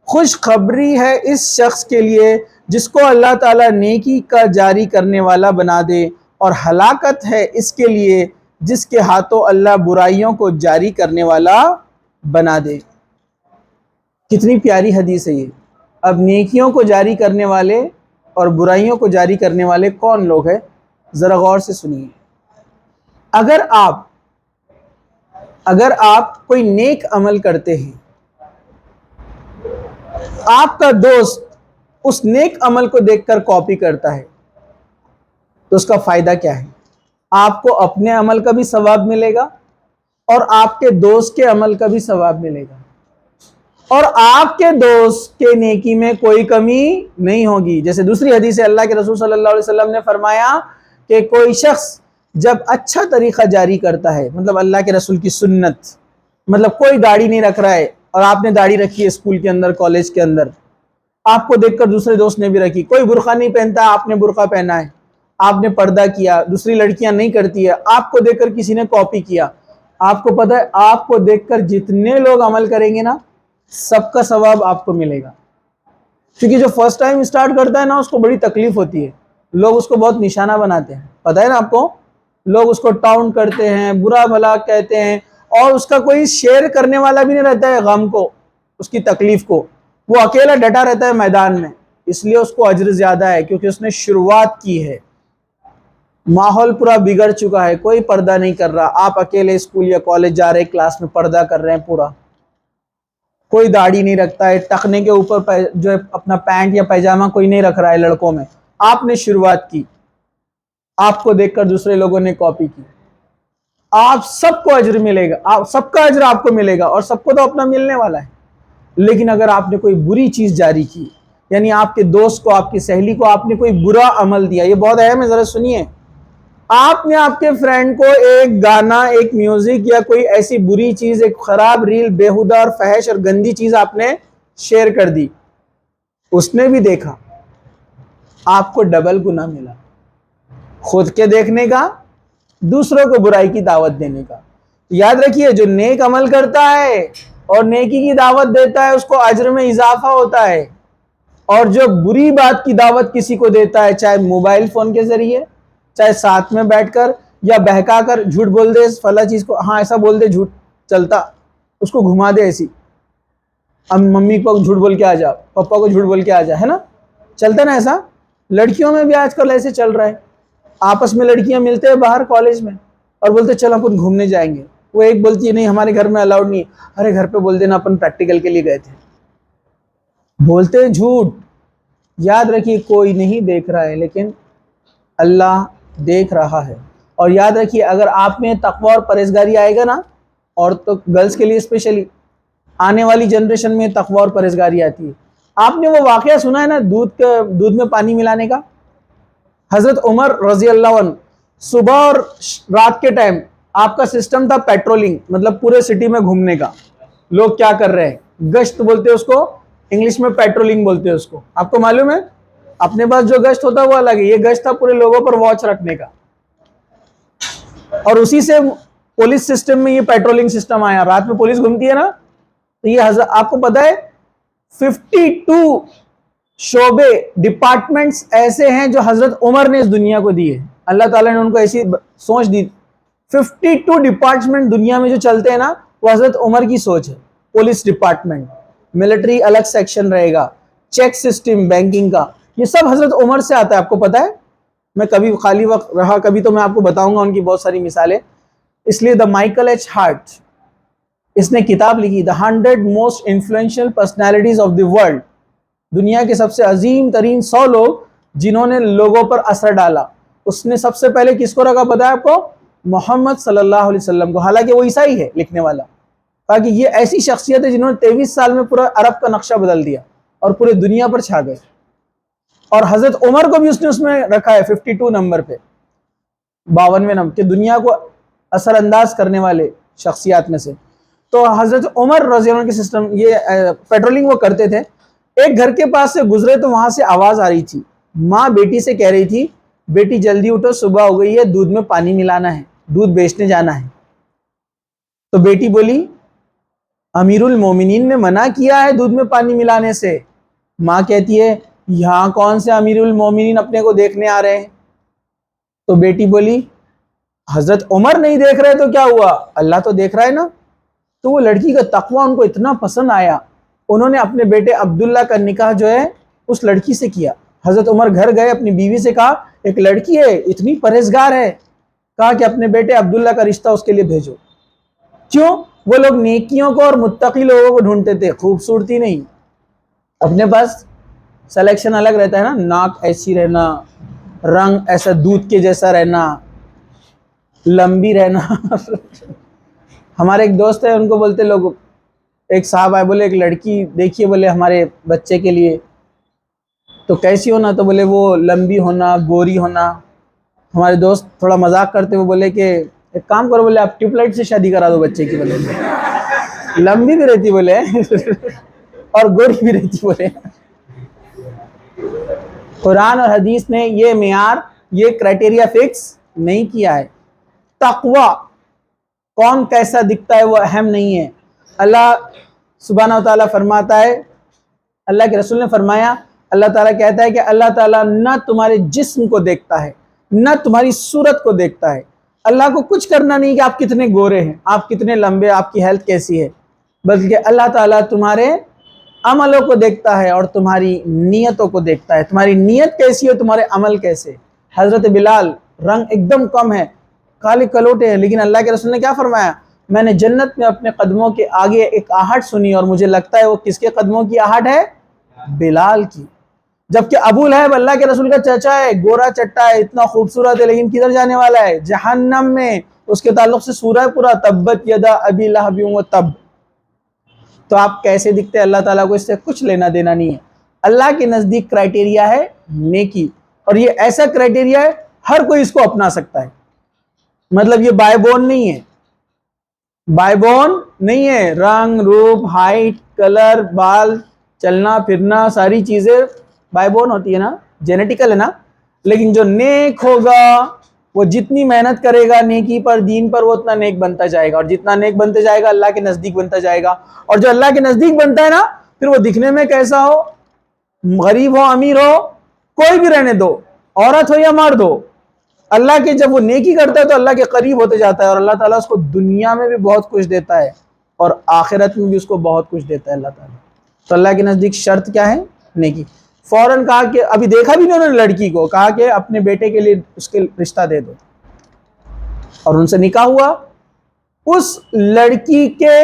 خوشخبری ہے اس شخص کے لیے جس کو اللہ تعالیٰ نیکی کا جاری کرنے والا بنا دے، اور ہلاکت ہے اس کے لیے جس کے ہاتھوں اللہ برائیوں کو جاری کرنے والا بنا دے۔ کتنی پیاری حدیث ہے یہ۔ اب نیکیوں کو جاری کرنے والے اور برائیوں کو جاری کرنے والے کون لوگ ہیں؟ ذرا غور سے سنیے۔ اگر آپ کوئی نیک عمل کرتے ہیں، آپ کا دوست اس نیک عمل کو دیکھ کر کاپی کرتا ہے، تو اس کا فائدہ کیا ہے؟ آپ کو اپنے عمل کا بھی ثواب ملے گا، اور آپ کے دوست کے عمل کا بھی ثواب ملے گا، اور آپ کے دوست کے نیکی میں کوئی کمی نہیں ہوگی۔ جیسے دوسری حدیث ہے، اللہ کے رسول صلی اللہ علیہ وسلم نے فرمایا کہ کوئی شخص جب اچھا طریقہ جاری کرتا ہے، مطلب اللہ کے رسول کی سنت، مطلب کوئی داڑھی نہیں رکھ رہا ہے اور آپ نے داڑھی رکھی ہے اسکول کے اندر، کالج کے اندر، آپ کو دیکھ کر دوسرے دوست نے بھی رکھی، کوئی برقع نہیں پہنتا، آپ نے برقع پہنا ہے، آپ نے پردہ کیا، دوسری لڑکیاں نہیں کرتی ہے، آپ کو دیکھ کر کسی نے کاپی کیا، آپ کو پتہ ہے آپ کو دیکھ کر جتنے لوگ عمل کریں گے نا، سب کا ثواب آپ کو ملے گا۔ کیونکہ جو فرسٹ ٹائم سٹارٹ کرتا ہے نا، اس کو بڑی تکلیف ہوتی ہے، لوگ اس کو بہت نشانہ بناتے ہیں، پتہ ہے نا آپ کو، لوگ اس کو ٹاؤن کرتے ہیں، برا بھلا کہتے ہیں، اور اس کا کوئی شیئر کرنے والا بھی نہیں رہتا ہے غم کو، اس کی تکلیف کو، وہ اکیلا ڈٹا رہتا ہے میدان میں، اس لیے اس کو اجر زیادہ ہے، کیونکہ اس نے شروعات کی ہے۔ ماحول پورا بگڑ چکا ہے، کوئی پردہ نہیں کر رہا، آپ اکیلے اسکول یا کالج جا رہے ہیں، کلاس میں پردہ کر رہے ہیں پورا، کوئی داڑھی نہیں رکھتا ہے، ٹخنے کے اوپر جو ہے اپنا پینٹ یا پیجامہ کوئی نہیں رکھ رہا ہے لڑکوں میں، آپ نے شروعات کی، آپ کو دیکھ کر دوسرے لوگوں نے کاپی کی، آپ سب کو اجر ملے گا، آپ سب کا اجر آپ کو ملے گا، اور سب کو تو اپنا ملنے والا ہے۔ لیکن اگر آپ نے کوئی بری چیز جاری کی، یعنی آپ کے دوست کو، آپ کی سہیلی کو آپ نے کوئی برا عمل دیا، یہ بہت اہم ہے، ذرا سنیے، آپ نے آپ کے فرینڈ کو ایک گانا، ایک میوزک یا کوئی ایسی بری چیز، ایک خراب ریل، بیہودہ اور فحش اور گندی چیز آپ نے شیئر کر دی، اس نے بھی دیکھا، آپ کو ڈبل گناہ ملا، خود کے دیکھنے کا، دوسروں کو برائی کی دعوت دینے کا۔ یاد رکھیے، جو نیک عمل کرتا ہے اور نیکی کی دعوت دیتا ہے، اس کو اجر میں اضافہ ہوتا ہے، اور جو بری بات کی دعوت کسی کو دیتا ہے، چاہے موبائل فون کے ذریعے، چاہے ساتھ میں بیٹھ کر یا بہکا کر جھوٹ بول دے فلاں چیز کو، ہاں ایسا بول دے، جھوٹ چلتا، اس کو گھما دے ایسی، اب ممی کو جھوٹ بول کے آ جا، پپا کو جھوٹ بول کے آ جا، ہے نا، چلتا نا ایسا. لڑکیوں میں بھی آج کل ایسے چل رہا ہے. آپس میں لڑکیاں ملتے ہیں باہر کالج میں اور بولتے چل اپن گھومنے جائیں گے. وہ ایک بولتی ہے نہیں ہمارے گھر میں الاؤڈ نہیں. ارے گھر پہ بول دینا اپن پریکٹیکل کے لیے گئے تھے. بولتے ہیں جھوٹ. یاد رکھیے کوئی نہیں دیکھ رہا ہے لیکن اللہ دیکھ رہا ہے. اور یاد رکھیے اگر آپ میں تقوی اور پرہیزگاری آئے گا نا، اور تو گرلس کے لیے اسپیشلی آنے والی جنریشن میں تقوی اور پرہیزگاری آتی ہے. آپ نے وہ واقعہ سنا ہے نا دودھ میں پانی ملانے کا؟ حضرت عمر رضی اللہ عنہ صبح اور رات کے ٹائم آپ کا سسٹم تھا پیٹرولنگ، مطلب پورے سٹی میں گھومنے کا. لوگ کیا کر رہے ہیں، گشت بولتے ہیں اس کو، انگلش میں پیٹرولنگ بولتے ہیں اس کو. آپ کو معلوم ہے اپنے پاس جو گشت ہوتا ہے وہ الگ ہے، یہ گشت تھا پورے لوگوں پر واچ رکھنے کا. اور اسی سے پولیس سسٹم میں یہ پیٹرولنگ سسٹم آیا. رات میں پولیس گھومتی ہے نا، تو یہ آپ کو پتا ہے 52 شعبے ڈپارٹمنٹس ایسے ہیں جو حضرت عمر نے اس دنیا کو دیے. اللہ تعالیٰ نے ان کو ایسی سوچ دی. 52 ڈپارٹمنٹ دنیا میں جو چلتے ہیں نا وہ حضرت عمر کی سوچ ہے. پولیس ڈپارٹمنٹ، ملٹری الگ سیکشن رہے گا، چیک سسٹم بینکنگ کا، یہ سب حضرت عمر سے آتا ہے. آپ کو پتا ہے، میں کبھی خالی وقت رہا کبھی تو میں آپ کو بتاؤں گا ان کی بہت ساری مثالیں. اس لیے دا مائیکل ایچ ہارٹ اس نے کتاب لکھی دا 100 most influential personalities of the world. دنیا کے سب سے عظیم ترین 100 لوگ جنہوں نے لوگوں پر اثر ڈالا. اس نے سب سے پہلے کس کو رکھا پتا ہے آپ کو؟ محمد صلی اللہ علیہ وسلم کو. حالانکہ وہ عیسائی ہے لکھنے والا، تاکہ یہ ایسی شخصیت ہے جنہوں نے 23 سال میں پورا عرب کا نقشہ بدل دیا اور پورے دنیا پر چھا گئے. اور حضرت عمر کو بھی اس نے اس میں رکھا ہے 52 نمبر پہ، 52ویں نمبر، کہ دنیا کو اثر انداز کرنے والے شخصیات میں سے. تو حضرت عمر رضی اللہ عنہ کے سسٹم یہ پیٹرولنگ وہ کرتے تھے. ایک گھر کے پاس سے گزرے تو وہاں سے آواز آ رہی تھی. ماں بیٹی سے کہہ رہی تھی بیٹی جلدی اٹھو صبح ہو گئی ہے، دودھ میں پانی ملانا ہے، دودھ بیچنے جانا ہے. تو بیٹی بولی امیر المومنین نے منع کیا ہے دودھ میں پانی ملانے سے. ماں کہتی ہے یہاں کون سے امیر المومنین اپنے کو دیکھنے آ رہے ہیں؟ تو بیٹی بولی حضرت عمر نہیں دیکھ رہے تو کیا ہوا، اللہ تو دیکھ رہا ہے نا. تو وہ لڑکی کا تقوی ان کو اتنا پسند آیا، انہوں نے اپنے بیٹے عبداللہ کا نکاح جو ہے اس لڑکی سے کیا. حضرت عمر گھر گئے، اپنی بیوی سے کہا ایک لڑکی ہے اتنی پرہیزگار ہے، کہا کہ اپنے بیٹے عبداللہ کا رشتہ اس کے لیے بھیجو. کیوں؟ وہ لوگ نیکیوں کو اور متقی لوگوں کو ڈھونڈتے تھے، خوبصورتی نہیں. اپنے پاس سلیکشن الگ رہتا ہے نا، ناک ایسی رہنا، رنگ ایسا دودھ کے جیسا رہنا، لمبی رہنا. ہمارے ایک دوست ہے، ان کو بولتے لوگ، ایک صاحب آئے بولے ایک لڑکی دیکھیے بولے ہمارے بچے کے لیے، تو کیسی ہونا؟ تو بولے وہ لمبی ہونا، گوری ہونا. ہمارے دوست تھوڑا مذاق کرتے ہوئے بولے کہ ایک کام کرو بولے آپ ٹیوب لائٹ سے شادی کرا دو بچے کی. بولے لمبی بھی رہتی بولے اور گوری بھی رہتی بولے. قرآن اور حدیث نے یہ معیار، یہ کرائٹیریا فکس نہیں کیا ہے. تقوی کون کیسا دکھتا ہے وہ اہم نہیں ہے. اللہ سبحانہ و تعالیٰ فرماتا ہے، اللہ کے رسول نے فرمایا، اللہ تعالیٰ کہتا ہے کہ اللہ تعالیٰ نہ تمہارے جسم کو دیکھتا ہے نہ تمہاری صورت کو دیکھتا ہے. اللہ کو کچھ کرنا نہیں کہ آپ کتنے گورے ہیں، آپ کتنے لمبے، آپ کی ہیلتھ کیسی ہے، بلکہ اللہ تعالیٰ تمہارے عملوں کو دیکھتا ہے اور تمہاری نیتوں کو دیکھتا ہے. تمہاری نیت کیسی ہے، تمہارے عمل کیسے. حضرت بلال رنگ ایک دم کم ہے، کالے کلوٹے ہیں، لیکن اللہ کے رسول نے کیا فرمایا؟ میں نے جنت میں اپنے قدموں کے آگے ایک آہٹ سنی اور مجھے لگتا ہے وہ کس کے قدموں کی آہٹ ہے؟ بلال کی. جبکہ ابو لہب اللہ کے رسول کا چچا ہے، گورا چٹا ہے، اتنا خوبصورت ہے، لیکن کدھر جانے والا ہے؟ جہنم میں. اس کے تعلق سے سورہ پورا تبت یدا ابی لہب و تب. تو آپ کیسے دکھتے ہیں اللہ تعالیٰ کو اس سے کچھ لینا دینا نہیں ہے. اللہ کے نزدیک کرائٹیریا ہے نیکی، اور یہ ایسا کرائٹیریا ہے ہر کوئی اس کو اپنا سکتا ہے. مطلب یہ بائی بون نہیں ہے، بائی بون نہیں ہے. رنگ، روپ، ہائٹ، کلر، بال، چلنا پھرنا، ساری چیزیں بائی بون ہوتی ہے نا، جینیٹیکل ہے نا. لیکن جو نیک ہوگا وہ جتنی محنت کرے گا نیکی پر، دین پر، وہ اتنا نیک بنتا جائے گا، اور جتنا نیک بنتے جائے گا اللہ کے نزدیک بنتا جائے گا. اور جو اللہ کے نزدیک بنتا ہے نا، پھر وہ دکھنے میں کیسا ہو، غریب ہو امیر ہو، کوئی بھی رہنے دو، عورت ہو یا مرد ہو، اللہ کے جب وہ نیکی کرتا ہے تو اللہ کے قریب ہوتے جاتا ہے، اور اللہ تعالیٰ اس کو دنیا میں بھی بہت کچھ دیتا ہے اور آخرت میں بھی اس کو بہت کچھ دیتا ہے اللہ تعالیٰ. تو اللہ کے نزدیک شرط کیا ہے؟ نیکی. فوراً کہا کہ ابھی دیکھا بھی نہیں انہوں نے لڑکی کو, کہا کہ اپنے بیٹے کے لیے اس کے رشتہ دے دو, اور ان سے نکاح ہوا. اس لڑکی کے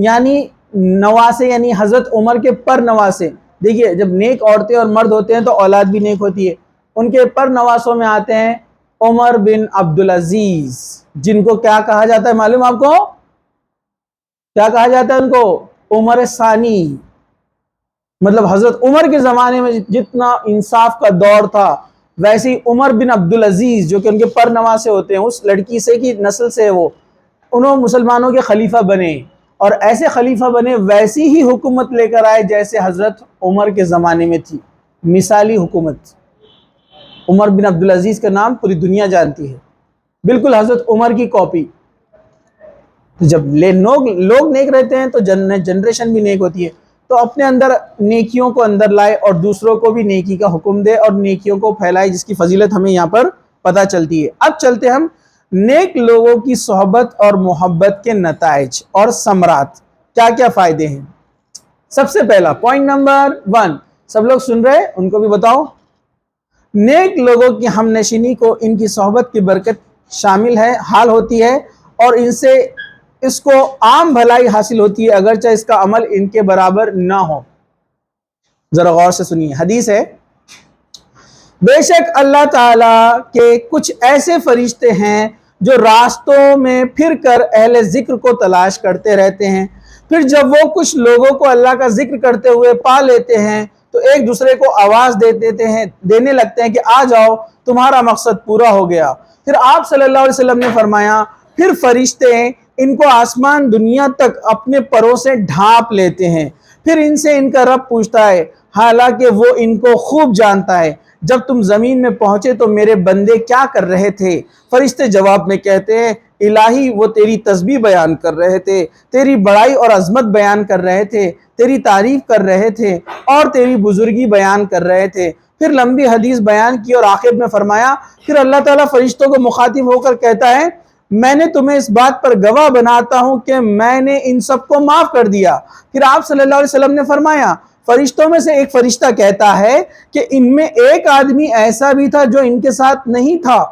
یعنی نواسے, یعنی حضرت عمر کے پر نواسے, دیکھیے جب نیک عورتیں اور مرد ہوتے ہیں تو اولاد بھی نیک ہوتی ہے, ان کے پر نواسوں میں آتے ہیں عمر بن عبدالعزیز, جن کو کیا کہا جاتا ہے معلوم آپ کو؟ کیا کہا جاتا ہے ان کو؟ عمر ثانی. مطلب حضرت عمر کے زمانے میں جتنا انصاف کا دور تھا, ویسے ہی عمر بن عبدالعزیز جو کہ ان کے پر نواسے ہوتے ہیں, اس لڑکی سے کی نسل سے وہ, انہوں مسلمانوں کے خلیفہ بنے, اور ایسے خلیفہ بنے ویسی ہی حکومت لے کر آئے جیسے حضرت عمر کے زمانے میں تھی, مثالی حکومت. عمر بن عبدالعزیز کا نام پوری دنیا جانتی ہے, بالکل حضرت عمر کی کاپی. جب لوگ نیک رہتے ہیں تو جنریشن بھی نیک ہوتی ہے. تو اپنے اندر نیکیوں کو اندر لائے اور دوسروں کو بھی نیکی کا حکم دے اور نیکیوں کو پھیلائے, جس کی فضیلت ہمیں یہاں پر پتہ چلتی ہے. اب چلتے ہم نیک لوگوں کی صحبت اور محبت کے نتائج اور ثمرات, کیا کیا فائدے ہیں. سب سے پہلا پوائنٹ نمبر 1, سب لوگ سن رہے ہیں, ان کو بھی بتاؤ. نیک لوگوں کی ہم نشینی کو ان کی صحبت کی برکت شامل ہے, حال ہوتی ہے, اور ان سے اس کو عام بھلائی حاصل ہوتی ہے اگرچہ اس کا عمل ان کے برابر نہ ہو. ذرا غور سے سنیے, حدیث ہے, بے شک اللہ تعالیٰ کے کچھ ایسے فرشتے ہیں جو راستوں میں پھر کر اہل ذکر کو تلاش کرتے رہتے ہیں, پھر جب وہ کچھ لوگوں کو اللہ کا ذکر کرتے ہوئے پا لیتے ہیں تو ایک دوسرے کو آواز دینے لگتے ہیں کہ آ جاؤ تمہارا مقصد پورا ہو گیا. پھر آپ صلی اللہ علیہ وسلم نے فرمایا, پھر فرشتے ان کو آسمان دنیا تک اپنے پروں سے ڈھانپ لیتے ہیں, پھر ان سے ان کا رب پوچھتا ہے, حالانکہ وہ ان کو خوب جانتا ہے, جب تم زمین میں پہنچے تو میرے بندے کیا کر رہے تھے؟ فرشتے جواب میں کہتے ہیں, الہی وہ تیری تسبیح بیان کر رہے تھے, تیری بڑائی اور عظمت بیان کر رہے تھے, تیری تعریف کر رہے تھے اور تیری بزرگی بیان کر رہے تھے. پھر لمبی حدیث بیان کی اور آخر میں فرمایا, پھر اللہ تعالیٰ فرشتوں کو مخاطب ہو کر کہتا ہے, میں نے تمہیں اس بات پر گواہ بناتا ہوں کہ میں نے ان سب کو معاف کر دیا. پھر آپ صلی اللہ علیہ وسلم نے فرمایا, فرشتوں میں سے ایک فرشتہ کہتا ہے کہ ان میں ایک آدمی ایسا بھی تھا جو ان کے ساتھ نہیں تھا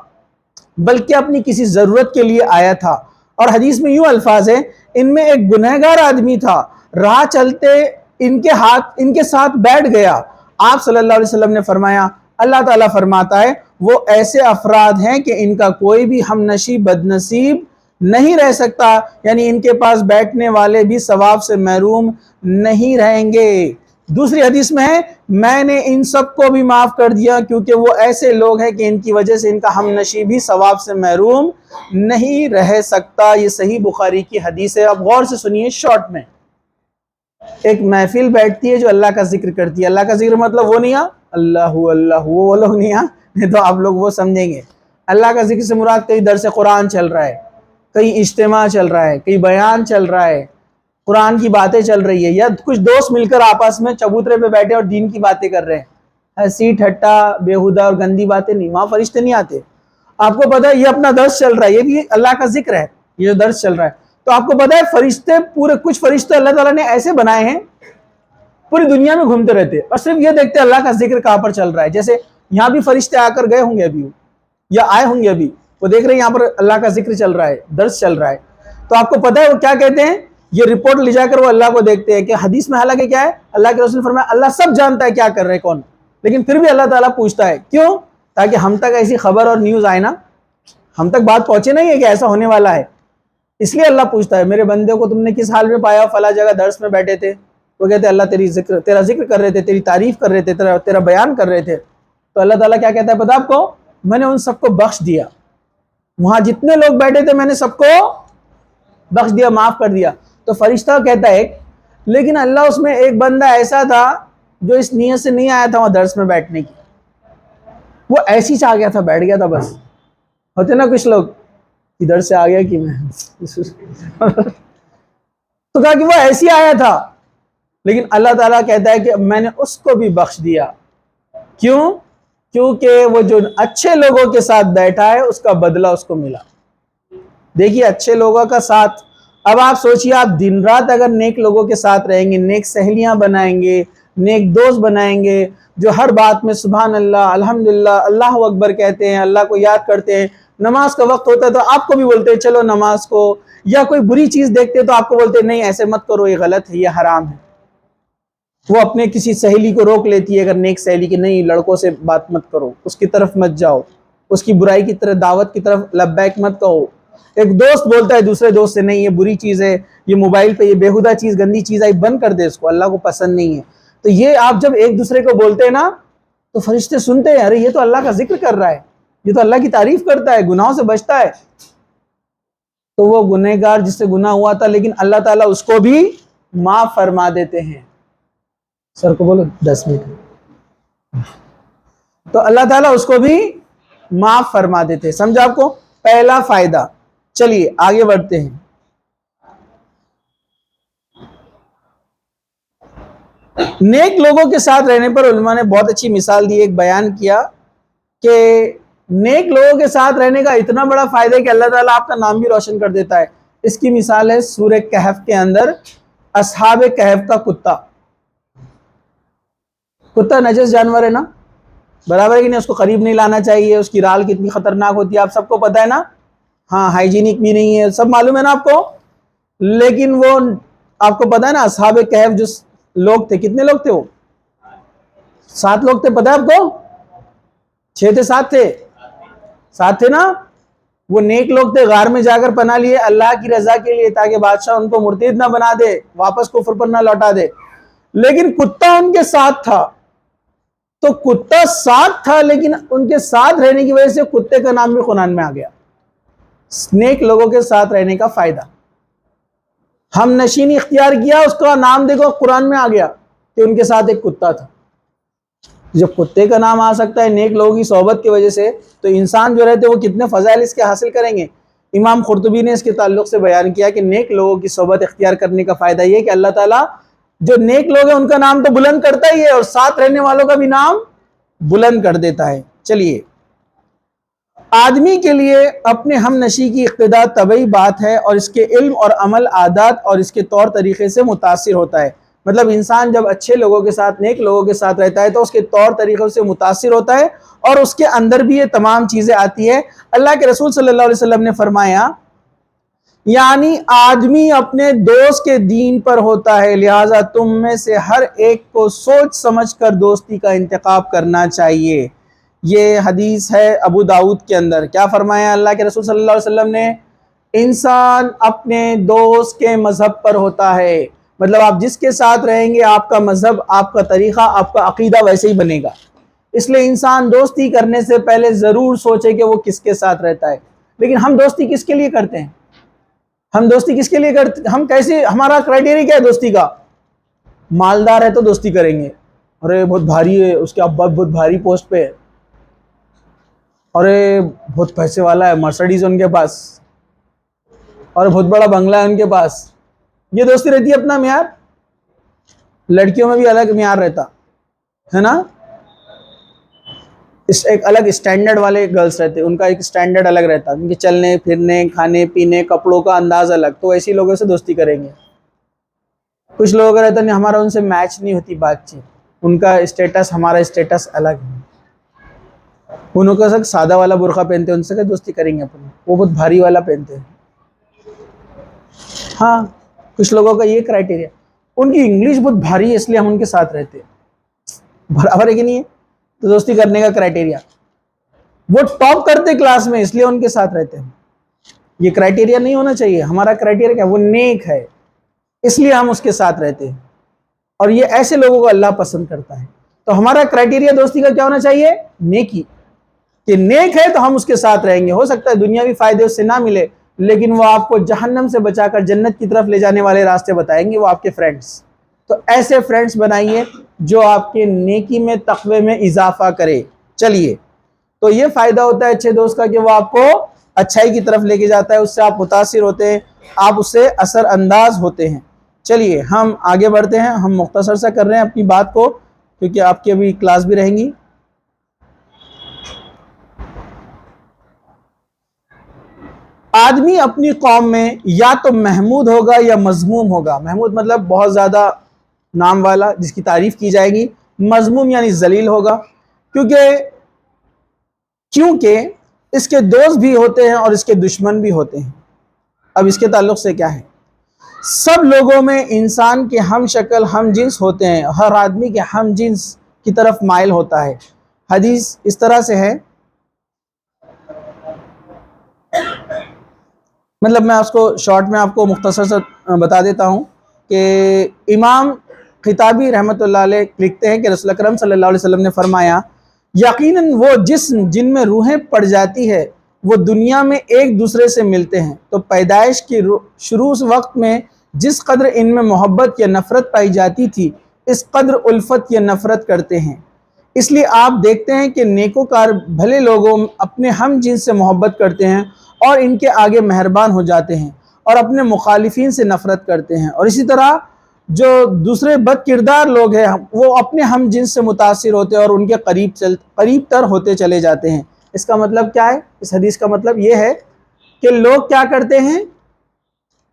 بلکہ اپنی کسی ضرورت کے لیے آیا تھا. اور حدیث میں یوں الفاظ ہیں, ان میں ایک گنہگار آدمی تھا, راہ چلتے ان کے ساتھ بیٹھ گیا. آپ صلی اللہ علیہ وسلم نے فرمایا, اللہ تعالیٰ فرماتا ہے, وہ ایسے افراد ہیں کہ ان کا کوئی بھی ہم نشیب بد نصیب نہیں رہ سکتا, یعنی ان کے پاس بیٹھنے والے بھی ثواب سے محروم نہیں رہیں گے. دوسری حدیث میں ہے, میں نے ان سب کو بھی معاف کر دیا کیونکہ وہ ایسے لوگ ہیں کہ ان کی وجہ سے ان کا ہم نشیب بھی ثواب سے محروم نہیں رہ سکتا. یہ صحیح بخاری کی حدیث ہے. اب غور سے سنیے شارٹ میں. ایک محفل بیٹھتی ہے جو اللہ کا ذکر کرتی ہے. اللہ کا ذکر مطلب وہ نہیں اللہ اللہ وہ لوگ نہیں, نہیں تو آپ لوگ وہ سمجھیں گے. اللہ کا ذکر سے مراد کئی درس قرآن چل رہا ہے, کئی اجتماع چل رہا ہے, کئی بیان چل رہا ہے, قرآن کی باتیں چل رہی ہے, یا کچھ دوست مل کر آپس میں چبوترے پہ بیٹھے اور دین کی باتیں کر رہے ہیں. ہنسی ٹھٹا بیہودہ اور گندی باتیں نہیں, وہاں فرشتے نہیں آتے. آپ کو پتا ہے یہ اپنا درس چل رہا ہے, یہ بھی اللہ کا ذکر ہے, یہ جو درس چل رہا ہے. تو آپ کو پتا ہے فرشتے پورے, کچھ فرشتے اللہ تعالیٰ نے ایسے بنائے ہیں پوری دنیا میں گھومتے رہتے اور صرف یہ دیکھتے اللہ کا ذکر کہاں پر چل رہا ہے. جیسے یہاں بھی فرشتے آ کر گئے ہوں گے ابھی, یا آئے ہوں گے ابھی, وہ دیکھ رہے ہیں یہاں پر اللہ کا ذکر چل رہا ہے, درس چل رہا ہے. تو آپ کو پتا ہے وہ کیا کہتے ہیں, یہ رپورٹ لے جا کر وہ اللہ کو دیکھتے ہیں. کہ حدیث میں حالانکہ کیا ہے, اللہ کے رسول فرمایا اللہ سب جانتا ہے کیا کر رہے کون, لیکن پھر بھی اللہ تعالیٰ پوچھتا ہے. کیوں؟ تاکہ ہم تک ایسی خبر اور نیوز آئے نا, ہم تک بات پہنچے نہیں ہے کہ ایسا ہونے والا ہے, اس لیے اللہ پوچھتا ہے میرے بندے کو تم نے کس حال میں پایا؟ فلاں جگہ درس میں بیٹھے تھے, وہ کہتے ہیں اللہ تیرا ذکر کر رہے تھے, تیری تعریف کر رہے تھے, تیرا بیان کر رہے تھے. تو اللہ تعالیٰ کیا کہتا ہے پتہ آپ کو, میں نے ان سب کو بخش دیا, وہاں جتنے لوگ بیٹھے تھے میں نے سب کو بخش دیا, معاف کر دیا. تو فرشتہ کہتا ہے لیکن اللہ اس میں ایک بندہ ایسا تھا جو اس نیت سے نہیں آیا تھا وہاں درس میں بیٹھنے کی, وہ ایسی سے آ گیا تھا, بیٹھ گیا تھا بس. ہوتے نا کچھ لوگ ادھر سے آ گیا کہ میں تو کہا کہ وہ ایسی آیا تھا, لیکن اللہ تعالیٰ کہتا ہے کہ میں نے اس کو بھی بخش دیا. کیوں؟ کیونکہ وہ جو اچھے لوگوں کے ساتھ بیٹھا ہے اس کا بدلہ اس کو ملا. دیکھیے اچھے لوگوں کا ساتھ اب آپ سوچئے آپ دن رات اگر نیک لوگوں کے ساتھ رہیں گے، نیک سہیلیاں بنائیں گے، نیک دوست بنائیں گے، جو ہر بات میں سبحان اللہ الحمدللہ اللہ اکبر کہتے ہیں، اللہ کو یاد کرتے ہیں، نماز کا وقت ہوتا ہے تو آپ کو بھی بولتے ہیں چلو نماز کو، یا کوئی بری چیز دیکھتے تو آپ کو بولتے ہیں نہیں ایسے مت کرو، یہ غلط ہے، یہ حرام ہے۔ وہ اپنے کسی سہیلی کو روک لیتی ہے اگر نیک سہیلی کی، نہیں لڑکوں سے بات مت کرو، اس کی طرف مت جاؤ، اس کی برائی کی طرف دعوت کی طرف لبیک مت کہو۔ ایک دوست بولتا ہے دوسرے دوست سے نہیں یہ بری چیز ہے، یہ موبائل پہ یہ بیہودہ چیز گندی چیز آئی بند کر دے، اس کو اللہ کو پسند نہیں ہے۔ تو یہ آپ جب ایک دوسرے کو بولتے ہیں نا تو فرشتے سنتے ہیں، ارے یہ تو اللہ کا ذکر کر رہا ہے، یہ تو اللہ کی تعریف کرتا ہے، گناہوں سے بچتا ہے۔ تو وہ گنہگار جس سے گناہ ہوا تھا لیکن اللہ تعالیٰ اس کو بھی معاف فرما دیتے ہیں۔ سر کو بولو 10 منٹ۔ تو اللہ تعالیٰ اس کو بھی معاف فرما دیتے ہیں۔ سمجھا آپ کو؟ پہلا فائدہ۔ چلیے آگے بڑھتے ہیں۔ نیک لوگوں کے ساتھ رہنے پر علماء نے بہت اچھی مثال دی، ایک بیان کیا کہ نیک لوگوں کے ساتھ رہنے کا اتنا بڑا فائدہ ہے کہ اللہ تعالیٰ آپ کا نام بھی روشن کر دیتا ہے۔ اس کی مثال ہے سورہ کہف کے اندر اصحاب کہف کا کتا۔ کتا نجس جانور ہے نا، برابر ہے کہ نہیں؟ اس کو قریب نہیں لانا چاہیے، اس کی رال کتنی خطرناک ہوتی ہے آپ سب کو پتہ ہے نا، ہاں ہائیجینک بھی نہیں ہے، سب معلوم ہے نا آپ کو۔ لیکن وہ آپ کو پتہ ہے نا اصحاب کہف جو لوگ تھے، کتنے لوگ تھے وہ؟ 7 لوگ تھے، پتہ ہے آپ کو؟ 6 تھے 7 تھے؟ 7 تھے نا۔ وہ نیک لوگ تھے، غار میں جا کر پناہ لیے اللہ کی رضا کے لیے تاکہ بادشاہ ان کو مرتد نہ بنا دے، واپس کفر پر نہ لوٹا دے۔ لیکن کتا ان کے ساتھ تھا، تو کتا ساتھ تھا لیکن ان کے ساتھ رہنے کی وجہ سے کتے کا نام بھی قرآن میں آ گیا۔ نیک لوگوں کے ساتھ رہنے کا فائدہ، ہم نشینی اختیار کیا، اس کا نام دیکھو قرآن میں آ گیا کہ ان کے ساتھ ایک کتا تھا۔ جب کتے کا نام آ سکتا ہے نیک لوگوں کی صحبت کی وجہ سے، تو انسان جو رہتے وہ کتنے فضائل اس کے حاصل کریں گے۔ امام قرطبی نے اس کے تعلق سے بیان کیا کہ نیک لوگوں کی صحبت اختیار کرنے کا فائدہ یہ کہ اللہ تعالیٰ جو نیک لوگ ہیں ان کا نام تو بلند کرتا ہی ہے، اور ساتھ رہنے والوں کا بھی نام بلند کر دیتا ہے۔ چلیے، آدمی کے لیے اپنے ہم نشی کی اقتداء طبعی بات ہے، اور اس کے علم اور عمل عادات اور اس کے طور طریقے سے متاثر ہوتا ہے۔ مطلب انسان جب اچھے لوگوں کے ساتھ، نیک لوگوں کے ساتھ رہتا ہے تو اس کے طور طریقوں سے متاثر ہوتا ہے، اور اس کے اندر بھی یہ تمام چیزیں آتی ہے۔ اللہ کے رسول صلی اللہ علیہ وسلم نے فرمایا، یعنی آدمی اپنے دوست کے دین پر ہوتا ہے، لہٰذا تم میں سے ہر ایک کو سوچ سمجھ کر دوستی کا انتخاب کرنا چاہیے۔ یہ حدیث ہے ابو داؤد کے اندر۔ کیا فرمایا اللہ کے رسول صلی اللہ علیہ وسلم نے؟ انسان اپنے دوست کے مذہب پر ہوتا ہے، مطلب آپ جس کے ساتھ رہیں گے آپ کا مذہب، آپ کا طریقہ، آپ کا عقیدہ ویسے ہی بنے گا۔ اس لیے انسان دوستی کرنے سے پہلے ضرور سوچے کہ وہ کس کے ساتھ رہتا ہے۔ لیکن ہم دوستی کس کے لیے کرتے ہیں؟ ہم دوستی کس کے لیے کرتے ہیں؟ ہم کیسے، ہمارا کرائٹیریا کیا ہے دوستی کا؟ مالدار ہے تو دوستی کریں گے، ارے بہت بھاری ہے، اس کے ابا بہت بھاری پوسٹ پہ ہے، ارے بہت پیسے والا ہے، مرسڈیز ان کے پاس، اور بہت بڑا بنگلہ ہے ان کے پاس۔ یہ دوستی رہتی ہے اپنا معیار۔ لڑکیوں میں بھی الگ معیار رہتا ہے نا، ایک الگ اسٹینڈرڈ والے گرلز رہتے، ان کا ایک اسٹینڈرڈ الگ رہتا، ان کے چلنے پھرنے، کھانے پینے، کپڑوں کا انداز الگ، تو ایسی لوگوں سے دوستی کریں گے۔ کچھ لوگوں کا رہتا نہیں، ہمارا ان سے میچ نہیں ہوتی بات چیت، ان کا اسٹیٹس ہمارا اسٹیٹس الگ ہے، انہوں کا سادہ والا برقع پہنتے ہیں، ان سے دوستی کریں گے اپنے، وہ بہت بھاری والا پہنتے ہیں۔ ہاں کچھ لوگوں کا یہ کرائٹیریا، ان کی انگلش بہت بھاری ہے اس لیے ہم ان کے ساتھ رہتے ہیں، برابر ہے کہ نہیں ہے؟ تو دوستی کرنے کا کرائٹیریا، وہ ٹاپ کرتے کلاس میں اس لیے ان کے ساتھ رہتے ہیں۔ یہ کرائٹیریا نہیں ہونا چاہیے۔ ہمارا کرائٹیریا کیا؟ وہ نیک ہے اس لیے ہم اس کے ساتھ رہتے ہیں، اور یہ ایسے لوگوں کو اللہ پسند کرتا ہے۔ تو ہمارا کرائٹیریا دوستی کا کیا ہونا چاہیے؟ نیکی، کہ نیک ہے تو ہم اس کے ساتھ رہیں گے۔ ہو سکتا ہے دنیاوی فائدے اس سے نہ ملے، لیکن وہ آپ کو جہنم سے بچا کر جنت کی طرف لے جانے والے راستے بتائیں گے، وہ آپ کے فرینڈز۔ تو ایسے فرینڈز بنائیے جو آپ کے نیکی میں، تقوی میں اضافہ کرے۔ چلیے، تو یہ فائدہ ہوتا ہے اچھے دوست کا کہ وہ آپ کو اچھائی کی طرف لے کے جاتا ہے، اس سے آپ متاثر ہوتے ہیں، آپ اس سے اثر انداز ہوتے ہیں۔ چلیے ہم آگے بڑھتے ہیں، ہم مختصر سا کر رہے ہیں اپنی بات کو کیونکہ آپ کی ابھی کلاس بھی رہیں گی۔ آدمی اپنی قوم میں یا تو محمود ہوگا یا مذموم ہوگا. محمود مطلب بہت زیادہ نام والا جس کی تعریف کی جائے گی. مذموم یعنی ذلیل ہوگا. کیونکہ اس کے دوست بھی ہوتے ہیں اور اس کے دشمن بھی ہوتے ہیں. اب اس کے تعلق سے کیا ہے؟ سب لوگوں میں انسان کے ہم شکل ہم جنس ہوتے ہیں. ہر آدمی کے ہم جنس کی طرف مائل ہوتا ہے. حدیث اس طرح سے ہے، مطلب میں اس کو شارٹ میں آپ کو مختصر سے بتا دیتا ہوں کہ امام خطابی رحمۃ اللہ علیہ لکھتے ہیں کہ رسول اکرم صلی اللہ علیہ وسلم نے فرمایا، یقیناً وہ جسم جن میں روحیں پڑ جاتی ہے وہ دنیا میں ایک دوسرے سے ملتے ہیں تو پیدائش کی شروع وقت میں جس قدر ان میں محبت یا نفرت پائی جاتی تھی اس قدر الفت یا نفرت کرتے ہیں. اس لیے آپ دیکھتے ہیں کہ نیکوکار بھلے لوگوں اپنے ہم جنس سے محبت کرتے ہیں اور ان کے آگے مہربان ہو جاتے ہیں اور اپنے مخالفین سے نفرت کرتے ہیں، اور اسی طرح جو دوسرے بد کردار لوگ ہیں وہ اپنے ہم جنس سے متاثر ہوتے ہیں اور ان کے قریب تر ہوتے چلے جاتے ہیں. اس کا مطلب کیا ہے؟ اس حدیث کا مطلب یہ ہے کہ لوگ کیا کرتے ہیں؟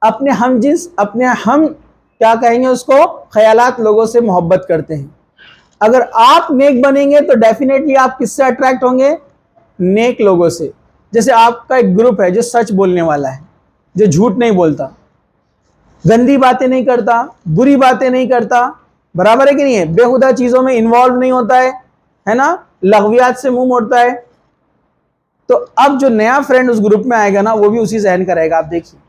اپنے ہم جنس، اپنے ہم کیا کہیں گے اس کو، خیالات لوگوں سے محبت کرتے ہیں. اگر آپ نیک بنیں گے تو ڈیفینیٹلی آپ کس سے اٹریکٹ ہوں گے؟ نیک لوگوں سے. جیسے آپ کا ایک گروپ ہے جو سچ بولنے والا ہے، جو جھوٹ نہیں بولتا، گندی باتیں نہیں کرتا، بری باتیں نہیں کرتا، برابر ہے کہ نہیں ہے؟ بےہودہ چیزوں میں انوالو نہیں ہوتا ہے نا، لغویات سے منہ موڑتا ہے. تو اب جو نیا فرینڈ اس گروپ میں آئے گا نا وہ بھی اسی ذہن کا رہے گا. آپ دیکھیے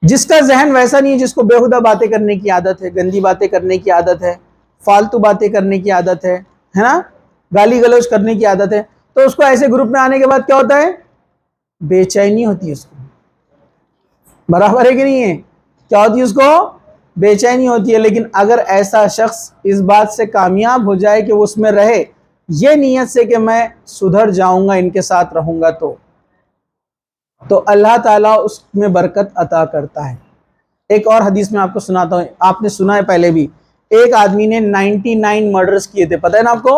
جس کا ذہن ویسا نہیں ہے، جس کو بےہودہ باتیں کرنے کی عادت ہے، گندی باتیں کرنے کی عادت ہے، فالتو باتیں کرنے کی عادت ہے نا، گالی گلوچ کرنے کی عادت ہے، تو اس کو ایسے گروپ میں آنے کے بعد کیا ہوتا ہے؟ بے چینی ہوتی ہے اس کو. برابر ہے کہ نہیں ہے؟ کیا ہوتی ہے اس کو؟ بے چینی ہوتی ہے. لیکن اگر ایسا شخص اس بات سے کامیاب ہو جائے کہ وہ اس میں رہے یہ نیت سے کہ میں سدھر جاؤں گا، ان کے ساتھ رہوں گا، تو اللہ تعالیٰ اس میں برکت عطا کرتا ہے. ایک اور حدیث میں آپ کو سناتا ہوں، آپ نے سنا ہے پہلے بھی. ایک آدمی نے 99 مرڈرز کیے تھے، پتہ ہے نا آپ کو؟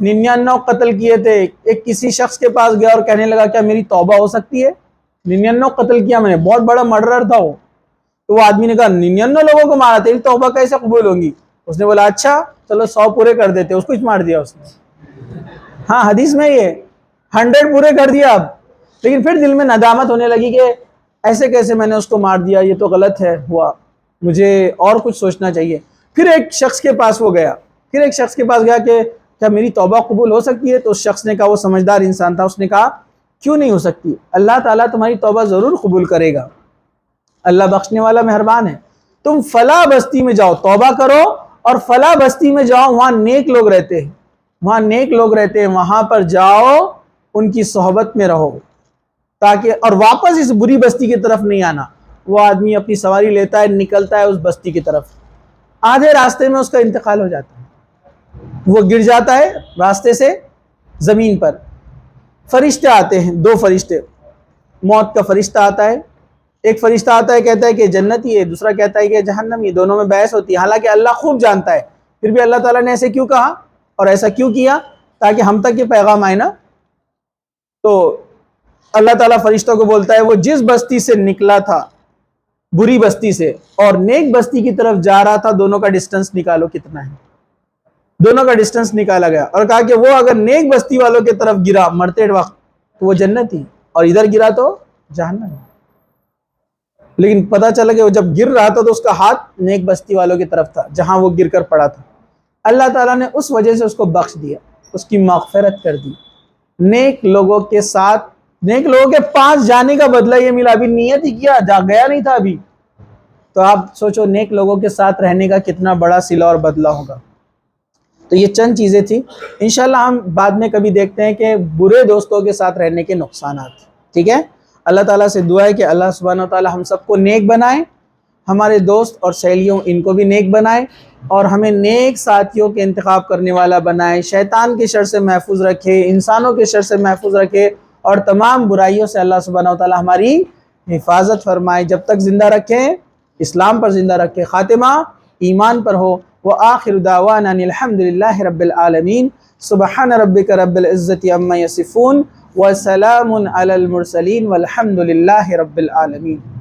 99 قتل کیے تھے. ایک کسی شخص کے پاس گیا اور کہنے لگا کیا میری توبہ ہو سکتی ہے؟ 99 قتل کیا میں نے، بہت بڑا مرڈرر تھا وہ. تو وہ آدمی نے کہا 99 لوگوں کو مارا، تیری توبہ کیسے قبول ہوگی؟ اس نے بولا اچھا چلو 100 پورے کر دیتے. اس کو ہی مار دیا اس نے. ہاں حدیث میں یہ 100 پورے کر دیا. اب لیکن پھر دل میں ندامت ہونے لگی کہ ایسے کیسے میں نے اس کو مار دیا، یہ تو غلط ہے ہوا، مجھے اور کچھ سوچنا چاہیے. پھر ایک شخص کے پاس وہ گیا، پھر ایک شخص کے پاس گیا کہ کیا میری توبہ قبول ہو سکتی ہے؟ تو اس شخص نے کہا، وہ سمجھدار انسان تھا، اس نے کہا کیوں نہیں ہو سکتی؟ اللہ تعالیٰ تمہاری توبہ ضرور قبول کرے گا، اللہ بخشنے والا مہربان ہے. تم فلاں بستی میں جاؤ، توبہ کرو اور فلاں بستی میں جاؤ، وہاں نیک لوگ رہتے ہیں، وہاں نیک لوگ رہتے ہیں، وہاں پر جاؤ، ان کی صحبت میں رہو تاکہ، اور واپس اس بری بستی کی طرف نہیں آنا. وہ آدمی اپنی سواری لیتا ہے، نکلتا ہے اس بستی کی طرف. آدھے راستے میں اس کا انتقال ہو جاتا ہے، وہ گر جاتا ہے راستے سے زمین پر. فرشتے آتے ہیں، 2 فرشتے، موت کا فرشتہ آتا ہے. ایک فرشتہ آتا ہے کہتا ہے کہ جنتی ہے، دوسرا کہتا ہے کہ جہنمی. دونوں میں بحث ہوتی ہے، حالانکہ اللہ خوب جانتا ہے، پھر بھی اللہ تعالیٰ نے ایسے کیوں کہا اور ایسا کیوں کیا؟ تاکہ ہم تک یہ پیغام آئے نا. تو اللہ تعالیٰ فرشتوں کو بولتا ہے وہ جس بستی سے نکلا تھا، بری بستی سے، اور نیک بستی کی طرف جا رہا تھا، دونوں کا ڈسٹنس نکالو کتنا ہے. دونوں کا ڈسٹنس نکالا گیا اور کہا کہ وہ اگر نیک بستی والوں کی طرف گرا مرتے وقت تو وہ جنتی، اور ادھر گرا تو جہنم. لیکن پتہ چلا کہ وہ جب گر رہا تھا تو اس کا ہاتھ نیک بستی والوں کی طرف تھا جہاں وہ گر کر پڑا تھا. اللہ تعالیٰ نے اس وجہ سے اس کو بخش دیا، اس کی مغفرت کر دی. نیک لوگوں کے ساتھ، نیک لوگوں کے پاس جانے کا بدلہ یہ ملا. ابھی نیت ہی کیا، گیا نہیں تھا ابھی. تو آپ سوچو نیک لوگوں کے ساتھ رہنے کا کتنا بڑا صلہ اور بدلہ ہوگا. تو یہ چند چیزیں تھیں. انشاءاللہ ہم بعد میں کبھی دیکھتے ہیں کہ برے دوستوں کے ساتھ رہنے کے نقصانات. ٹھیک ہے؟ اللہ تعالیٰ سے دعا ہے کہ اللہ سبحانہ وتعالیٰ ہم سب کو نیک بنائے، ہمارے دوست اور سہیلیوں ان کو بھی نیک بنائے، اور ہمیں نیک ساتھیوں کے انتخاب کرنے والا بنائے. شیطان کے شر سے محفوظ رکھے، انسانوں کے شر سے محفوظ رکھے، اور تمام برائیوں سے اللہ سبحانہ وتعالیٰ ہماری حفاظت فرمائے. جب تک زندہ رکھیں اسلام پر زندہ رکھے، خاتمہ ایمان پر ہو. وآخر دعوانا الحمد للہ رب العالمین سبحان ربک رب العزت عما یصفون وسلام علی المرسلین والحمد للہ رب العالمین.